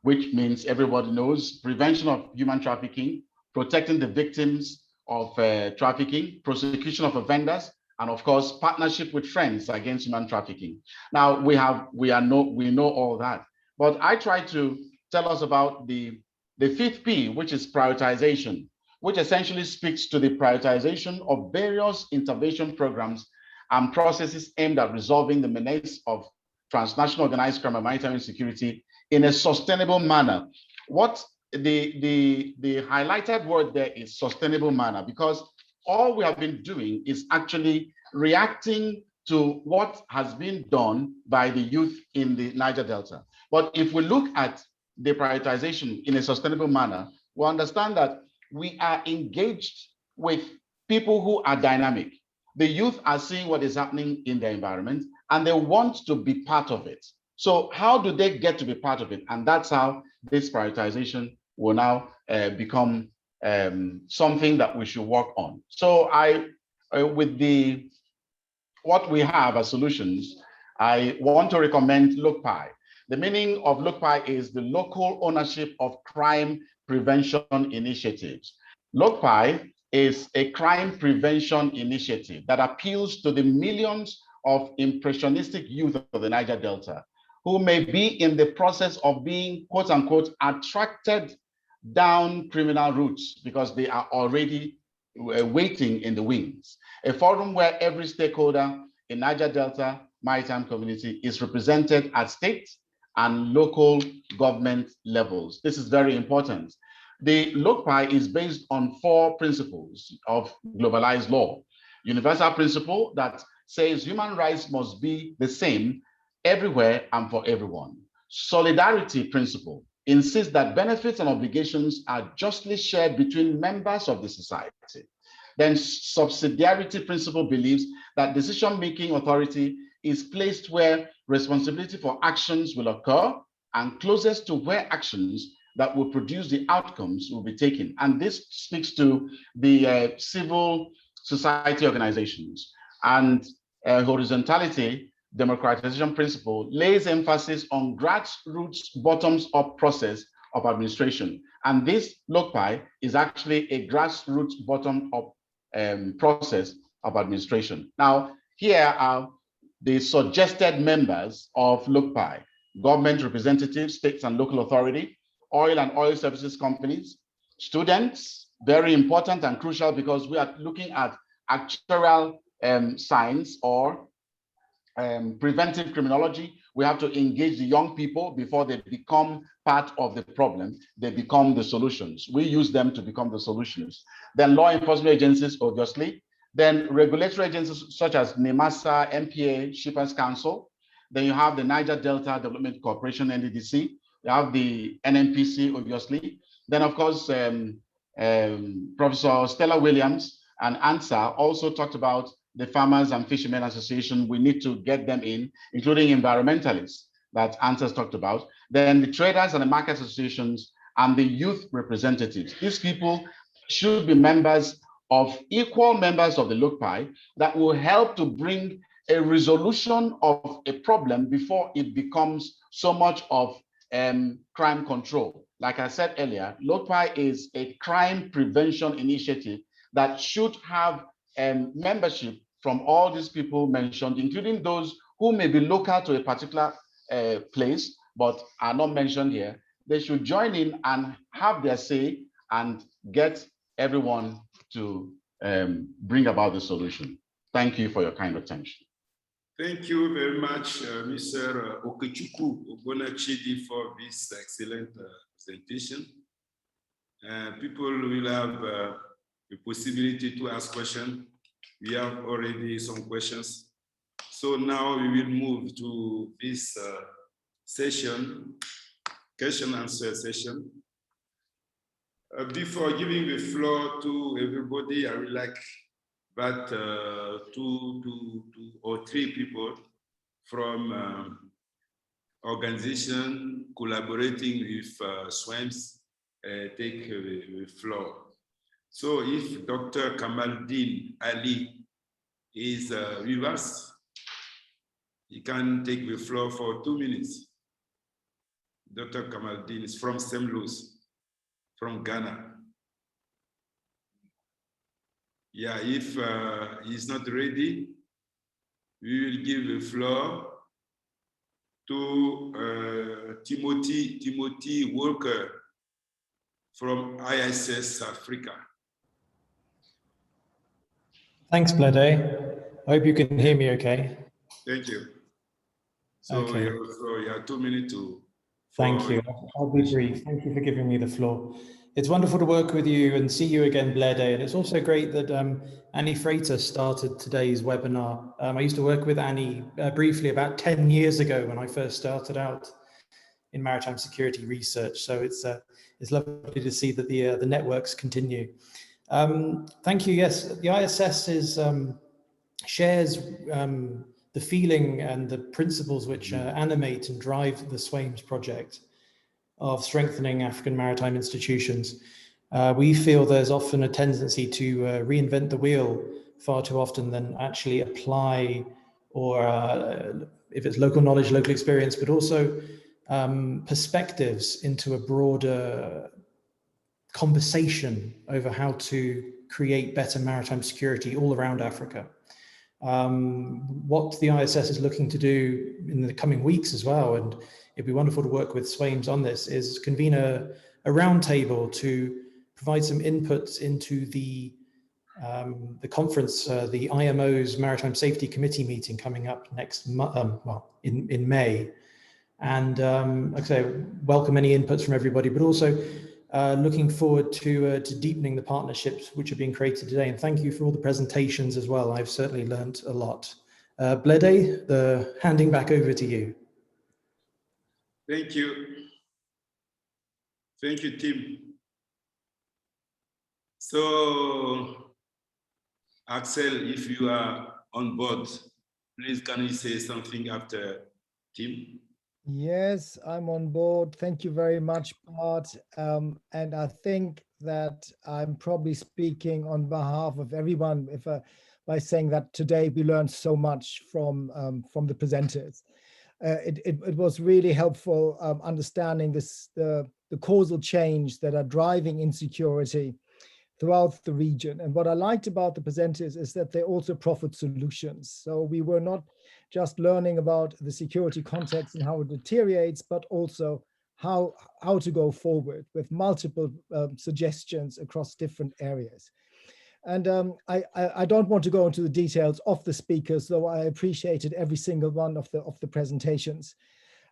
which means everybody knows: prevention of human trafficking, protecting the victims of trafficking, prosecution of offenders, and of course, partnership with friends against human trafficking. Now, we know all that, but I try to tell us about the 5th P, which is prioritization, which essentially speaks to the prioritization of various intervention programs and processes aimed at resolving the menace of transnational organized crime and maritime insecurity in a sustainable manner. What the highlighted word there is sustainable manner, because all we have been doing is actually reacting to what has been done by the youth in the Niger Delta. But if we look at the prioritization in a sustainable manner, we understand that we are engaged with people who are dynamic. The youth are seeing what is happening in their environment and they want to be part of it. So how do they get to be part of it? And that's how this prioritization will now become something that we should work on. So with what we have as solutions, I want to recommend LOCPI. The meaning of LOCPI is the Local Ownership of Crime Prevention Initiatives. LOCPI is a crime prevention initiative that appeals to the millions of impressionistic youth of the Niger Delta who may be in the process of being, quote unquote, attracted down criminal routes because they are already waiting in the wings. A forum where every stakeholder in Niger Delta maritime community is represented at state and local government levels. This is very important. The LOCPI is based on 4 principles of globalized law. Universal principle that says human rights must be the same everywhere and for everyone. Solidarity principle insists that benefits and obligations are justly shared between members of the society. Then subsidiarity principle believes that decision-making authority is placed where responsibility for actions will occur and closest to where actions that will produce the outcomes will be taken. And this speaks to the civil society organizations. And horizontality, democratization principle, lays emphasis on grassroots bottoms-up process of administration. And this LOCPI is actually a grassroots bottom-up process of administration. Now, here are the suggested members of LOCPI: government representatives, states and local authority, oil and oil services companies, students, very important and crucial because we are looking at actuarial science or preventive criminology. We have to engage the young people before they become part of the problem. They become the solutions. We use them to become the solutions. Then law enforcement agencies, obviously. Then regulatory agencies such as NEMASA, MPA, Shippers Council. Then you have the Niger Delta Development Corporation, NDDC. You have the NNPC, obviously. Then, of course, Professor Stella Williams and Ansa also talked about the Farmers and Fishermen Association. We need to get them in, including environmentalists that Ansa's talked about. Then the traders and the market associations and the youth representatives. These people should be members of equal members of the LOCPI that will help to bring a resolution of a problem before it becomes so much of crime control. Like I said earlier, LOCPI is a crime prevention initiative that should have membership from all these people mentioned, including those who may be local to a particular place, but are not mentioned here. They should join in and have their say and get everyone to bring about the solution. Thank you for your kind attention. Thank you very much, Mr. Okechukwu Chidi, for this excellent presentation. People will have the possibility to ask questions. We have already some questions. So now we will move to this session, question and answer session. Before giving the floor to everybody, I would like that 2 or 3 people from organization collaborating with SWAIMS take the floor. So if Dr. Kamaldeen Ali is with us, You can take the floor for 2 minutes. Dr. Kamaldeen is from Semlus, from Ghana. Yeah, if he's not ready, we will give the floor to Timothy Walker from ISS Africa. Thanks, Blede. I hope you can hear me okay. Thank you. So Okay. you have 2 minutes to... Thank you. I'll be brief. Thank you for giving me the floor. It's wonderful to work with you and see you again, Blede. And it's also great that Annie Freitas started today's webinar. I used to work with Annie briefly about 10 years ago when I first started out in maritime security research. So it's lovely to see that the networks continue. Thank you. Yes, the ISS shares the feeling and the principles which animate and drive the SWAIMS project of strengthening African maritime institutions. We feel there's often a tendency to reinvent the wheel far too often than actually apply, or if it's local knowledge, local experience, but also perspectives into a broader conversation over how to create better maritime security all around Africa. What the ISS is looking to do in the coming weeks as well, and it'd be wonderful to work with SWAIMS on this, is convene a roundtable to provide some inputs into the conference, the IMO's Maritime Safety Committee meeting coming up next month, in May. And like I say, welcome any inputs from everybody, but also looking forward to deepening the partnerships which are being created today. And thank you for all the presentations as well. I've certainly learned a lot. Blede, handing back over to you. Thank you. Thank you, Tim. So, Axel, if you are on board, please can you say something after Tim? Yes, I'm on board. Thank you very much, Bart. And I think that I'm probably speaking on behalf of everyone by saying that today we learned so much from the presenters. It was really helpful understanding the causal change that are driving insecurity throughout the region. And what I liked about the presenters is that they also proffered solutions. So we were not just learning about the security context and how it deteriorates, but also how to go forward with multiple suggestions across different areas. And I don't want to go into the details of the speakers, though I appreciated every single one of the presentations.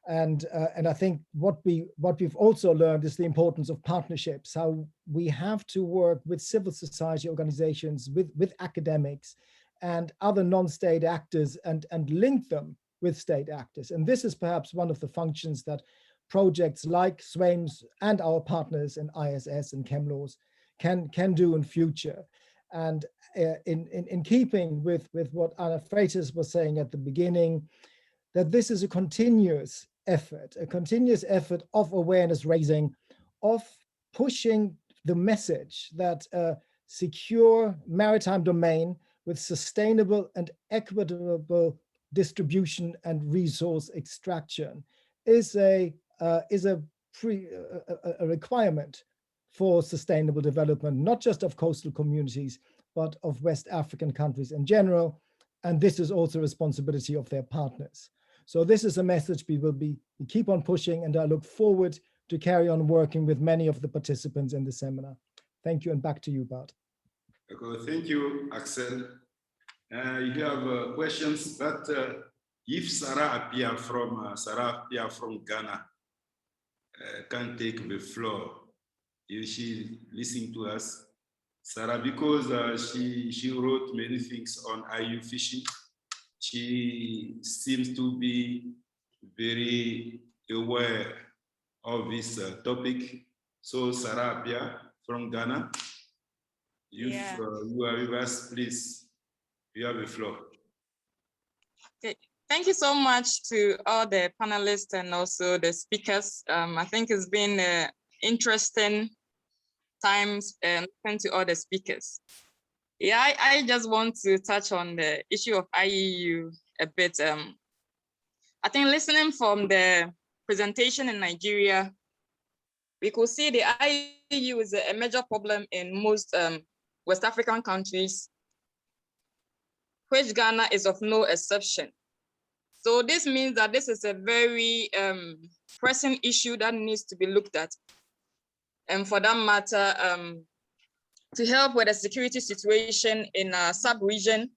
And I think what we've also learned is the importance of partnerships, how we have to work with civil society organizations, with academics and other non-state actors and link them with state actors. And this is perhaps one of the functions that projects like SWAIMS and our partners in ISS and ChemLaws can do in future. And in keeping with what Anna Freitas was saying at the beginning, that this is a continuous effort of awareness raising, of pushing the message that a secure maritime domain with sustainable and equitable distribution and resource extraction is a requirement for sustainable development, not just of coastal communities, but of West African countries in general. And this is also a responsibility of their partners. So this is a message we keep on pushing, and I look forward to carry on working with many of the participants in the seminar. Thank you, and back to you, Bart. Okay, thank you, Axel. You have questions, but if Sarah Apia from Ghana can take the floor, if she listening to us, Sarah, because she wrote many things on IUU Fishing. She seems to be very aware of this topic. So Sarah Apia from Ghana, if you are with us, please, you have the floor. Okay. Thank you so much to all the panelists and also the speakers. I think it's been interesting times and listening to all the speakers. Yeah, I just want to touch on the issue of IUU a bit. I think listening from the presentation in Nigeria, we could see the IUU is a major problem in most West African countries, which Ghana is of no exception. So this means that this is a very pressing issue that needs to be looked at. And for that matter, to help with the security situation in our sub-region,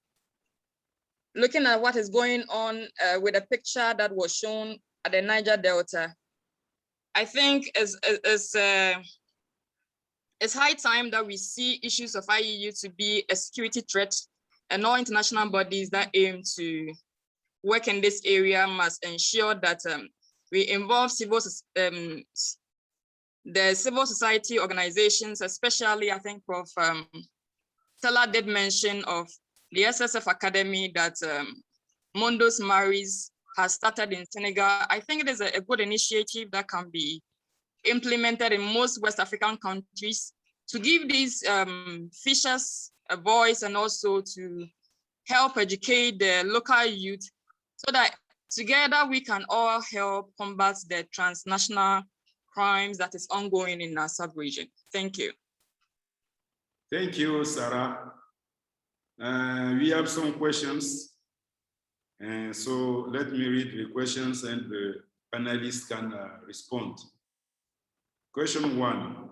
looking at what is going on with a picture that was shown at the Niger Delta, I think it's high time that we see issues of IUU to be a security threat, and all international bodies that aim to work in this area must ensure that we involve the civil society organizations, especially I think Prof Stella did mention of the SSF Academy that Mundus Maris has started in Senegal. I think it is a good initiative that can be implemented in most West African countries to give these fishers a voice and also to help educate the local youth so that together we can all help combat the transnational crimes that is ongoing in our sub-region. Thank you. Thank you, Sarah. We have some questions. So let me read the questions and the panelists can respond. Question 1,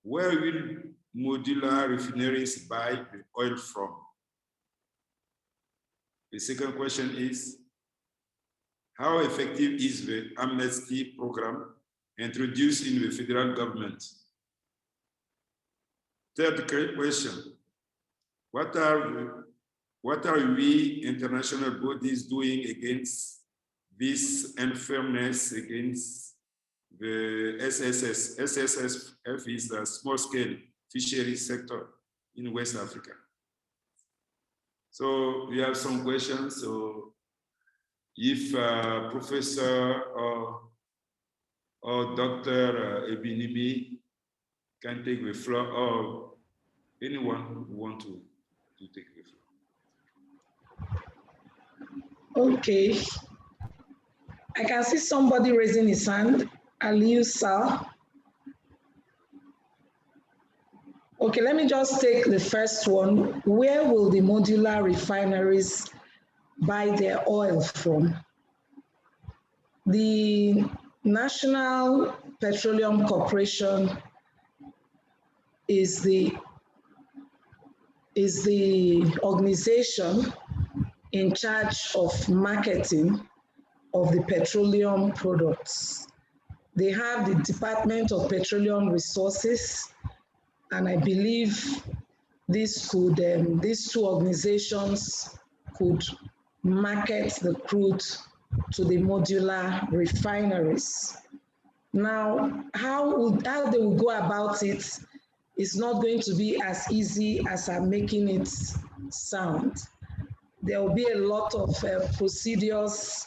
where will modular refineries buy the oil from? The second question is, how effective is the amnesty program introduced in the federal government? Third question, what are we international bodies doing against this unfairness against the SSS? SSF is a small-scale fishery sector in West Africa. So we have some questions. So if Professor or Dr. Ebinimi can take the floor, or anyone who wants to take the floor. Okay. I can see somebody raising his hand. Aliyu Sir. Okay, let me just take the first one. Where will the modular refineries buy their oil from? The National Petroleum Corporation is the organization in charge of marketing of the petroleum products. They have the Department of Petroleum Resources, and I believe these two organizations could market the crude to the modular refineries. Now, how they will go about it is not going to be as easy as I'm making it sound. There will be a lot of procedures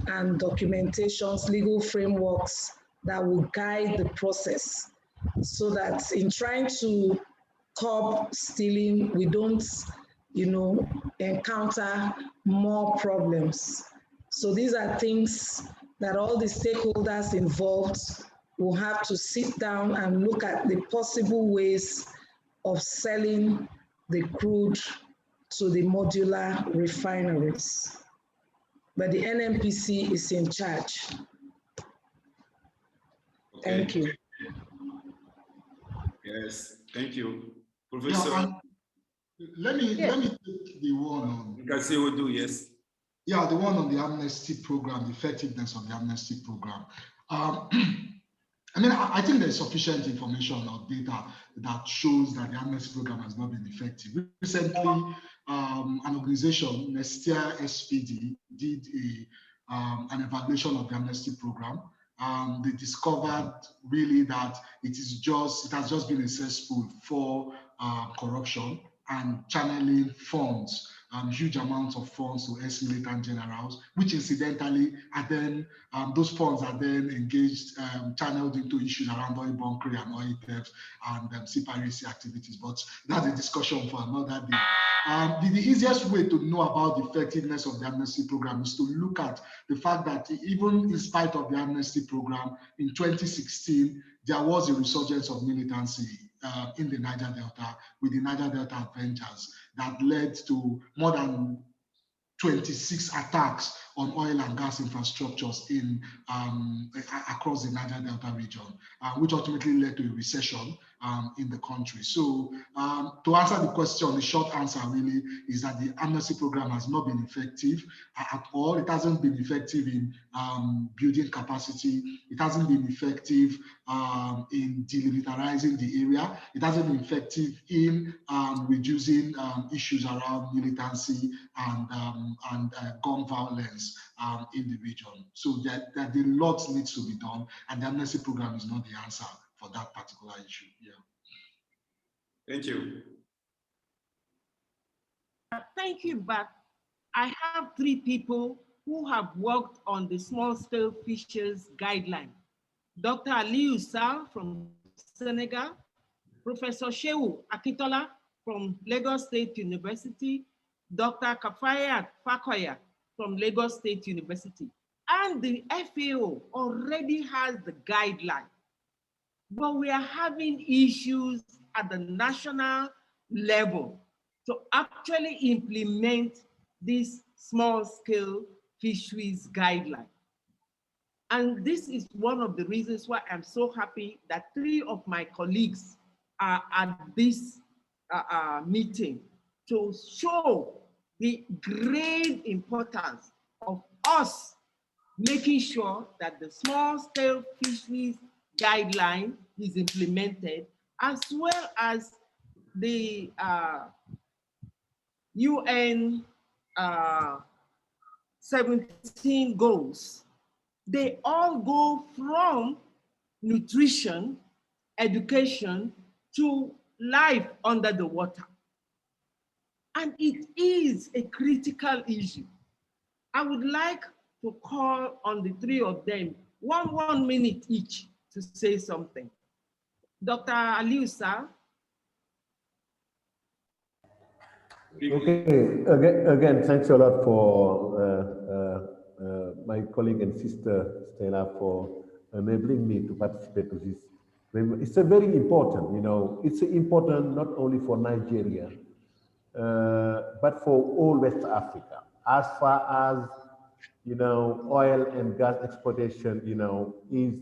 and documentations, legal frameworks that will guide the process, so that in trying to curb stealing, we don't, encounter more problems. So these are things that all the stakeholders involved will have to sit down and look at the possible ways of selling the crude to the modular refineries. But the NNPC is in charge. Okay. Thank you. Yes, thank you. Professor. Yeah, let me take the one on Nkasi Wodu, yes. Yeah, the one on the amnesty program, the effectiveness of the amnesty program. I think there's sufficient information or data that shows that the amnesty program has not been effective. Recently, an organization, Nestia SPD, did an evaluation of the amnesty program. They discovered really that it has just been a cesspool for corruption, and channeling funds, huge amounts of funds to ex-militant generals, which incidentally are then, those funds are then engaged, channeled into issues around oil bunkering and oil theft and sea piracy activities. But that's a discussion for another day. The easiest way to know about the effectiveness of the amnesty program is to look at the fact that even in spite of the amnesty program, in 2016, there was a resurgence of militancy in the Niger Delta with the Niger Delta Adventures that led to more than 26 attacks on oil and gas infrastructures in across the Niger Delta region, which ultimately led to a recession in the country. So to answer the question, the short answer really is that the amnesty program has not been effective at all. It hasn't been effective in building capacity. It hasn't been effective in demilitarizing the area. It hasn't been effective in reducing issues around militancy and gun violence in the region. So that a lot needs to be done, and the amnesty program is not the answer for that particular issue. Yeah. Thank you. Thank you, but I have 3 people who have worked on the small-scale fisheries guideline. Dr. Aliyu Sall from Senegal, Professor Shehu Akintola from Lagos State University, Dr. Kafayat Fakoya from Lagos State University. And the FAO already has the guideline, but we are having issues at the national level to actually implement this small-scale fisheries guideline. And this is one of the reasons why I'm so happy that 3 of my colleagues are at this meeting to show the great importance of us making sure that the small-scale fisheries guideline is implemented, as well as the UN 17 goals. They all go from nutrition, education, to life under the water. And it is a critical issue. I would like to call on the 3 of them, one minute each, to say something. Dr. Aliyu Sall. Okay, again, thanks a lot for my colleague and sister Stella for enabling me to participate to this. It's a very important, you know, it's important not only for Nigeria, but for all West Africa. As far as, you know, oil and gas exploitation, you know, is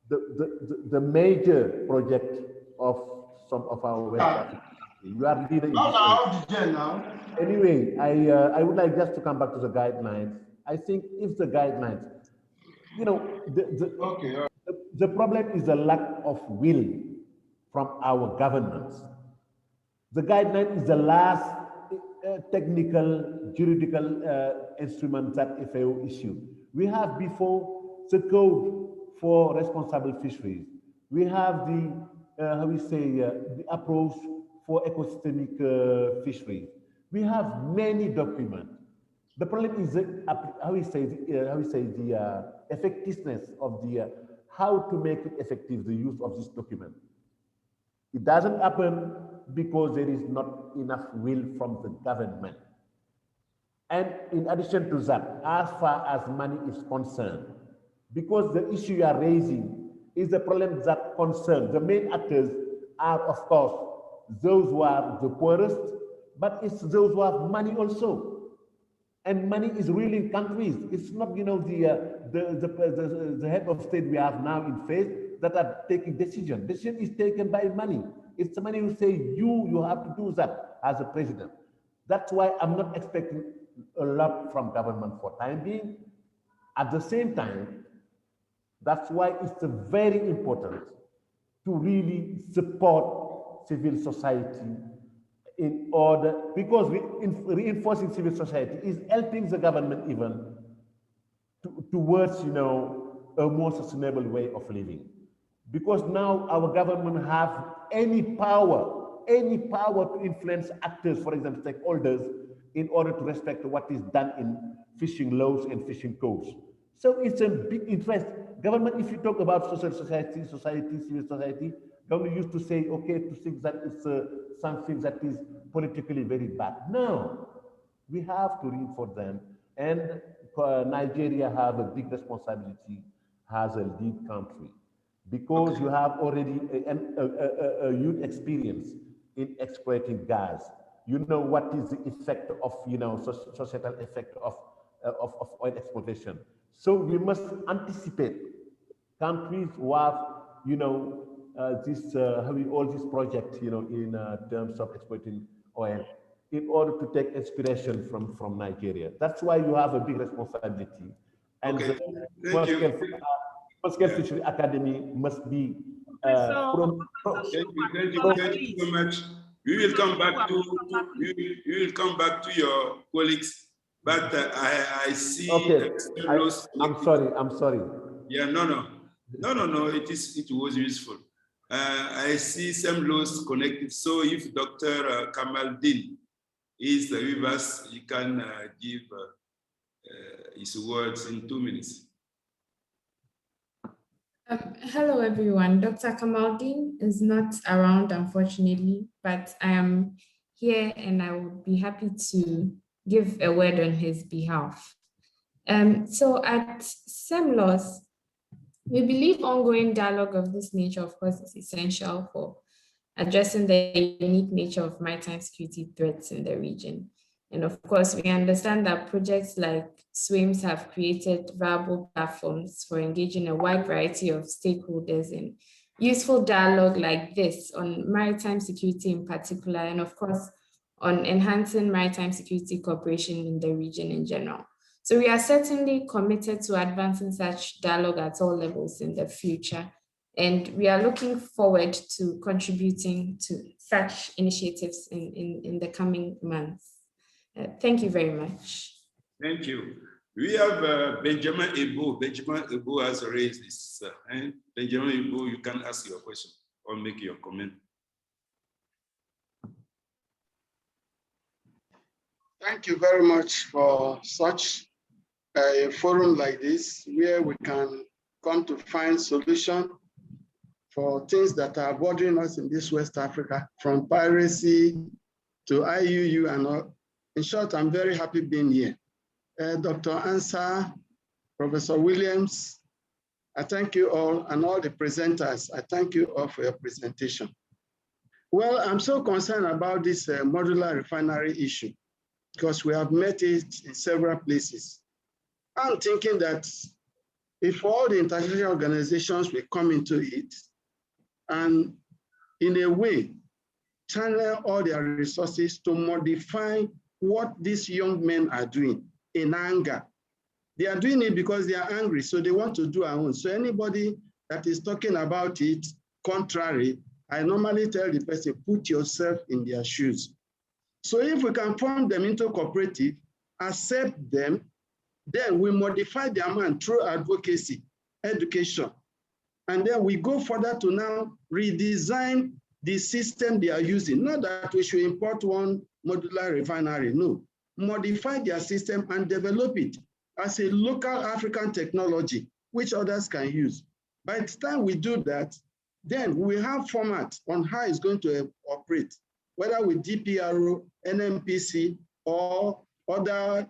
the major project of some of our West African countries. You are leader in this area. Anyway, I would like just to come back to the guidelines. I think if the guidelines, you know, the problem is a lack of will from our governments. The guideline is the last technical, juridical instrument that FAO issued. We have before the code for responsible fisheries. We have the, the approach for ecosystemic fisheries. We have many documents. The problem is the effectiveness of the, how to make it effective, the use of this document. It doesn't happen because there is not enough will from the government. And in addition to that, as far as money is concerned, because the issue you are raising is the problem that concerns the main actors are, of course, those who are the poorest, but it's those who have money also. And money is ruling countries. It's not, you know, the head of state we have now in face that are taking decision. Decision is taken by money. It's the money who say you have to do that as a president. That's why I'm not expecting a lot from government for time being. At the same time, that's why it's very important to really support civil society in order, because reinforcing civil society is helping the government even towards, you know, a more sustainable way of living. Because now our government have any power any power to influence actors, for example, stakeholders, in order to respect what is done in fishing laws and fishing codes. So it's a big interest. Government, if you talk about civil society, government used to say, okay, to think that it's something that is politically very bad. No, we have to reinforce them. And Nigeria have a big responsibility as a lead country, because you have already a huge experience in exploiting gas. You know what is the effect of, societal effect of oil exploitation. So we must anticipate countries who have, having all these projects, in terms of exploiting oil, in order to take inspiration from Nigeria. That's why you have a big responsibility. And okay. the Small-Scale Fishery Academy must be thank you so much. We will come back to your colleagues, but I see. Okay, I'm sorry. Yeah, no. It was useful. I see some laws connected. So if Dr. Kamaldeen is with us, he can give his words in 2 minutes. Hello, everyone. Dr. Kamaldeen is not around, unfortunately, but I am here and I would be happy to give a word on his behalf. So at SEMLOS, we believe ongoing dialogue of this nature, of course, is essential for addressing the unique nature of maritime security threats in the region. And of course, we understand that projects like SWAIMS have created viable platforms for engaging a wide variety of stakeholders in useful dialogue like this on maritime security in particular, and of course, on enhancing maritime security cooperation in the region in general. So we are certainly committed to advancing such dialogue at all levels in the future. And we are looking forward to contributing to such initiatives in the coming months. Thank you very much. Thank you. We have Benjamin Ebo. Benjamin Ebo has raised this. Benjamin Ebo, you can ask your question or make your comment. Thank you very much for such a forum like this, where we can come to find solution for things that are bothering us in this West Africa, from piracy to IUU and all. In short, I'm very happy being here. Dr. Ansa, Professor Williams, I thank you all, and all the presenters, I thank you all for your presentation. Well, I'm so concerned about this modular refinery issue, because we have met it in several places. I'm thinking that if all the international organizations will come into it and in a way channel all their resources to modify what these young men are doing in anger. They are doing it because they are angry, so they want to do our own. So anybody that is talking about it contrary, I normally tell the person, put yourself in their shoes. So if we can form them into cooperative, accept them, then we modify their mind through advocacy, education. And then we go further to now redesign the system they are using. Not that we should import one modular refinery, no. Modify their system and develop it as a local African technology, which others can use. By the time we do that, then we have format on how it's going to operate, whether with DPRO, NMPC, or other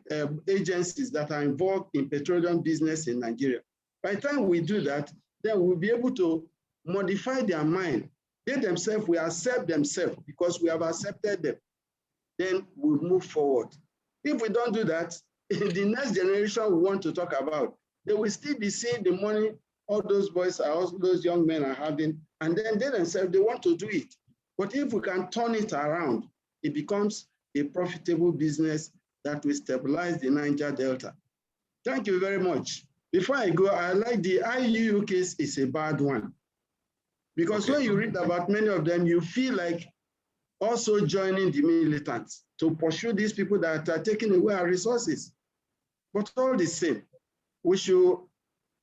agencies that are involved in petroleum business in Nigeria. By the time we do that, then we'll be able to modify their mind. They themselves will accept themselves because we have accepted them. Then we'll move forward. If we don't do that, the next generation we want to talk about, they will still be seeing the money all those boys, all those young men are having, and then they themselves, they want to do it. But if we can turn it around, it becomes a profitable business that will stabilize the Niger Delta. Thank you very much. Before I go, I like the IUU case is a bad one. Because when you read about many of them, you feel like also joining the militants to pursue these people that are taking away our resources. But all the same, we should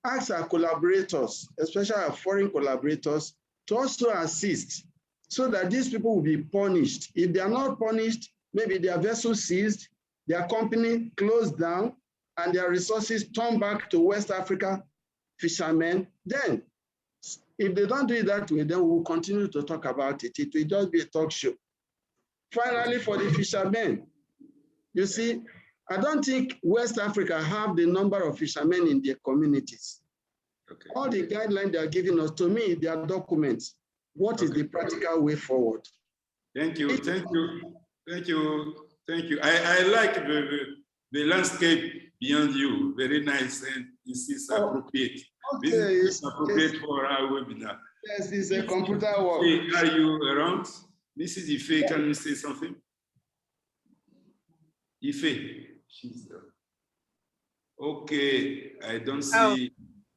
ask our collaborators, especially our foreign collaborators, to also assist so that these people will be punished. If they are not punished, maybe their vessel seized, their company closed down, and their resources turned back to West Africa fishermen. Then, if they don't do it that way, then we'll continue to talk about it. It will just be a talk show. Finally, for the fishermen, you see, I don't think West Africa have the number of fishermen in their communities. Okay. All the guidelines they are giving us, to me, they are documents. What is the practical way forward? Thank you, thank you, thank you, thank you. I like the landscape beyond you. Very nice, and this is appropriate. Okay, this is appropriate for our webinar. Yes, it's a computer work. Are you around? Mrs. Ife, can you say something? Ife, she's there. Okay, I don't see.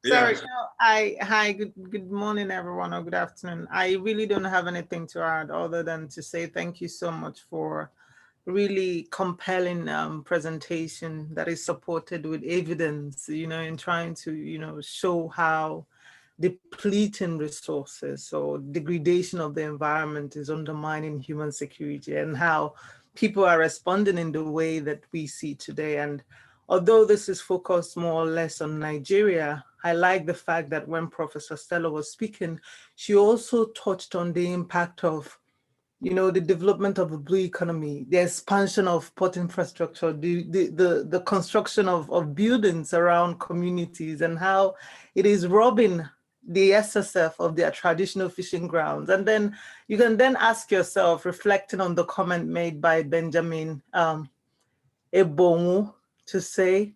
Sorry, hi, good morning, everyone, or good afternoon. I really don't have anything to add other than to say thank you so much for really compelling presentation that is supported with evidence, in trying to, show how depleting resources or degradation of the environment is undermining human security, and how people are responding in the way that we see today. And although this is focused more or less on Nigeria, I like the fact that when Professor Stella was speaking, she also touched on the impact of, the development of the blue economy, the expansion of port infrastructure, the construction of buildings around communities, and how it is robbing the SSF of their traditional fishing grounds. And then you can then ask yourself, reflecting on the comment made by Benjamin Ebonwu, to say,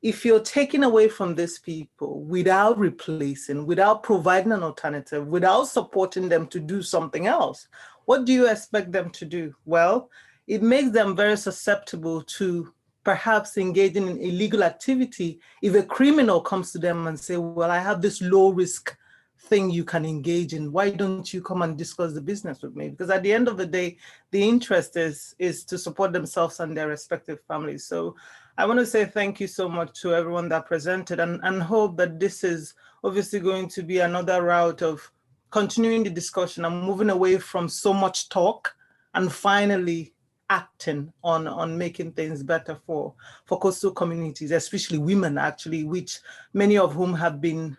if you're taking away from these people without replacing, without providing an alternative, without supporting them to do something else, what do you expect them to do? Well, it makes them very susceptible to perhaps engaging in illegal activity if a criminal comes to them and say, well, I have this low risk thing you can engage in. Why don't you come and discuss the business with me? Because at the end of the day, the interest is to support themselves and their respective families. So I want to say thank you so much to everyone that presented, and hope that this is obviously going to be another route of continuing the discussion and moving away from so much talk and finally acting on making things better for coastal communities, especially women, actually, which many of whom have been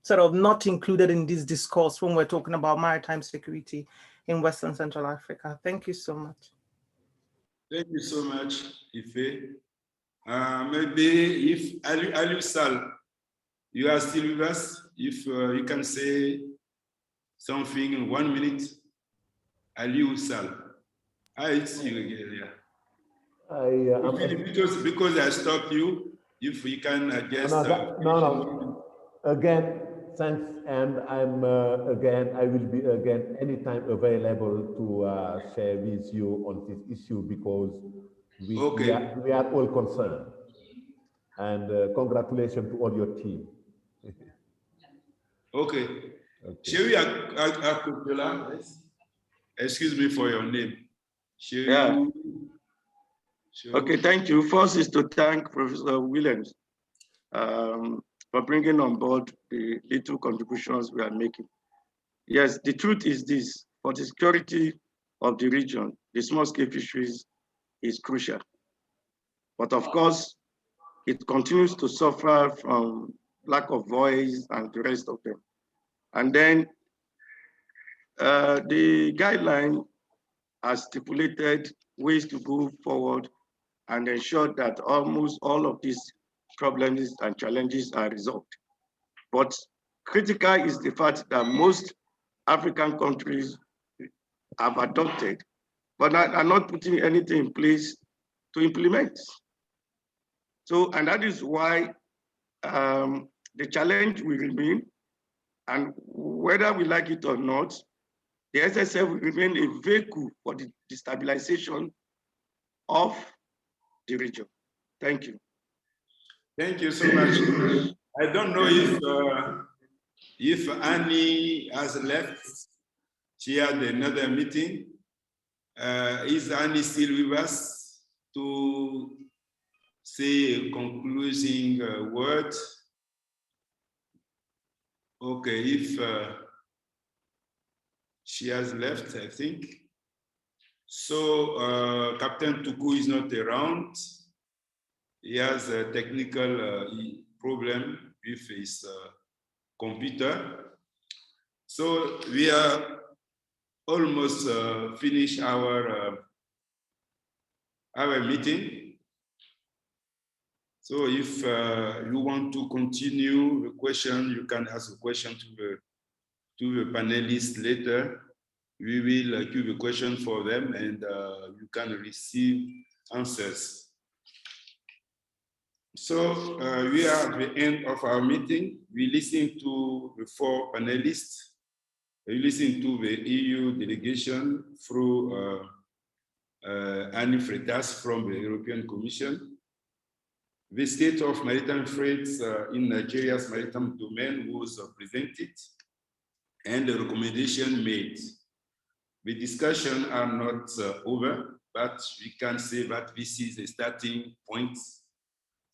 sort of not included in this discourse when we're talking about maritime security in Western Central Africa. Thank you so much. Thank you so much, Ife. Maybe if Ali Sal, you are still with us, if you can say something in 1 minute. Ali Sal, I see you again. Yeah. Because I stopped you, if we can just. No. Again, thanks, and I'm I will be again anytime available to share with you on this issue, because we are all concerned. And congratulations to all your team. Okay. Sherry Akutola, excuse me for your name. Sherry. Yeah. Okay, thank you. First is to thank Professor Williams for bringing on board the little contributions we are making. Yes, the truth is this: for the security of the region, the small-scale fisheries is crucial. But of course, it continues to suffer from lack of voice and the rest of them. And then the guideline has stipulated ways to move forward and ensure that almost all of these problems and challenges are resolved. But critical is the fact that most African countries have adopted, but are not putting anything in place to implement. So, and that is why the challenge will remain, and whether we like it or not, the SSF will remain a vehicle for the destabilization of the region. Thank you. Thank you so much. I don't know if Annie has left. She had another meeting. Is Annie still with us to say a concluding word? Okay, She has left, I think. So Captain Tuku is not around. He has a technical problem with his computer. So we are almost finished our meeting. So if you want to continue the question, you can ask a question to the panelists later. We will give a question for them and you can receive answers. So we are at the end of our meeting. We listen to the 4 panelists. We listen to the EU delegation through Annie Freitas from the European Commission. The state of maritime threats in Nigeria's maritime domain was presented and the recommendation made. The discussions are not over, but we can say that this is a starting point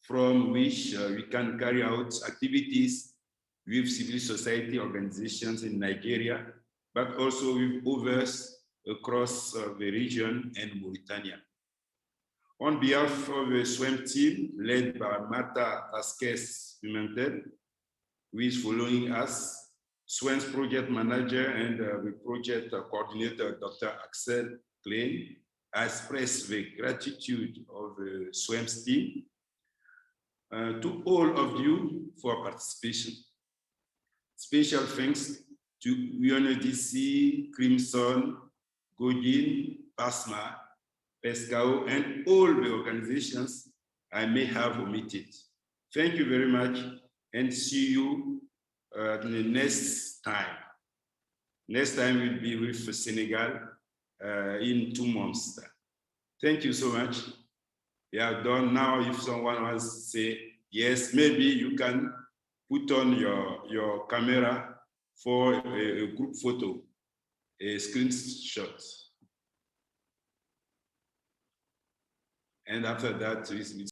from which we can carry out activities with civil society organizations in Nigeria, but also with others across the region and Mauritania. On behalf of the SWAIMS team, led by Martha Vasquez-Pimentel, who is following us, SWAIMS project manager and the project coordinator, Dr. Axel Klein, I express the gratitude of the SWAIMS team to all of you for participation. Special thanks to UNODC, Crimson, Godin, PASMA, PESCAO, and all the organizations I may have omitted. Thank you very much and see you the next time. Next time will be with Senegal in 2 months. Thank you so much. We are done now. If someone wants to say yes, maybe you can put on your camera for a group photo, a screenshot. And after that,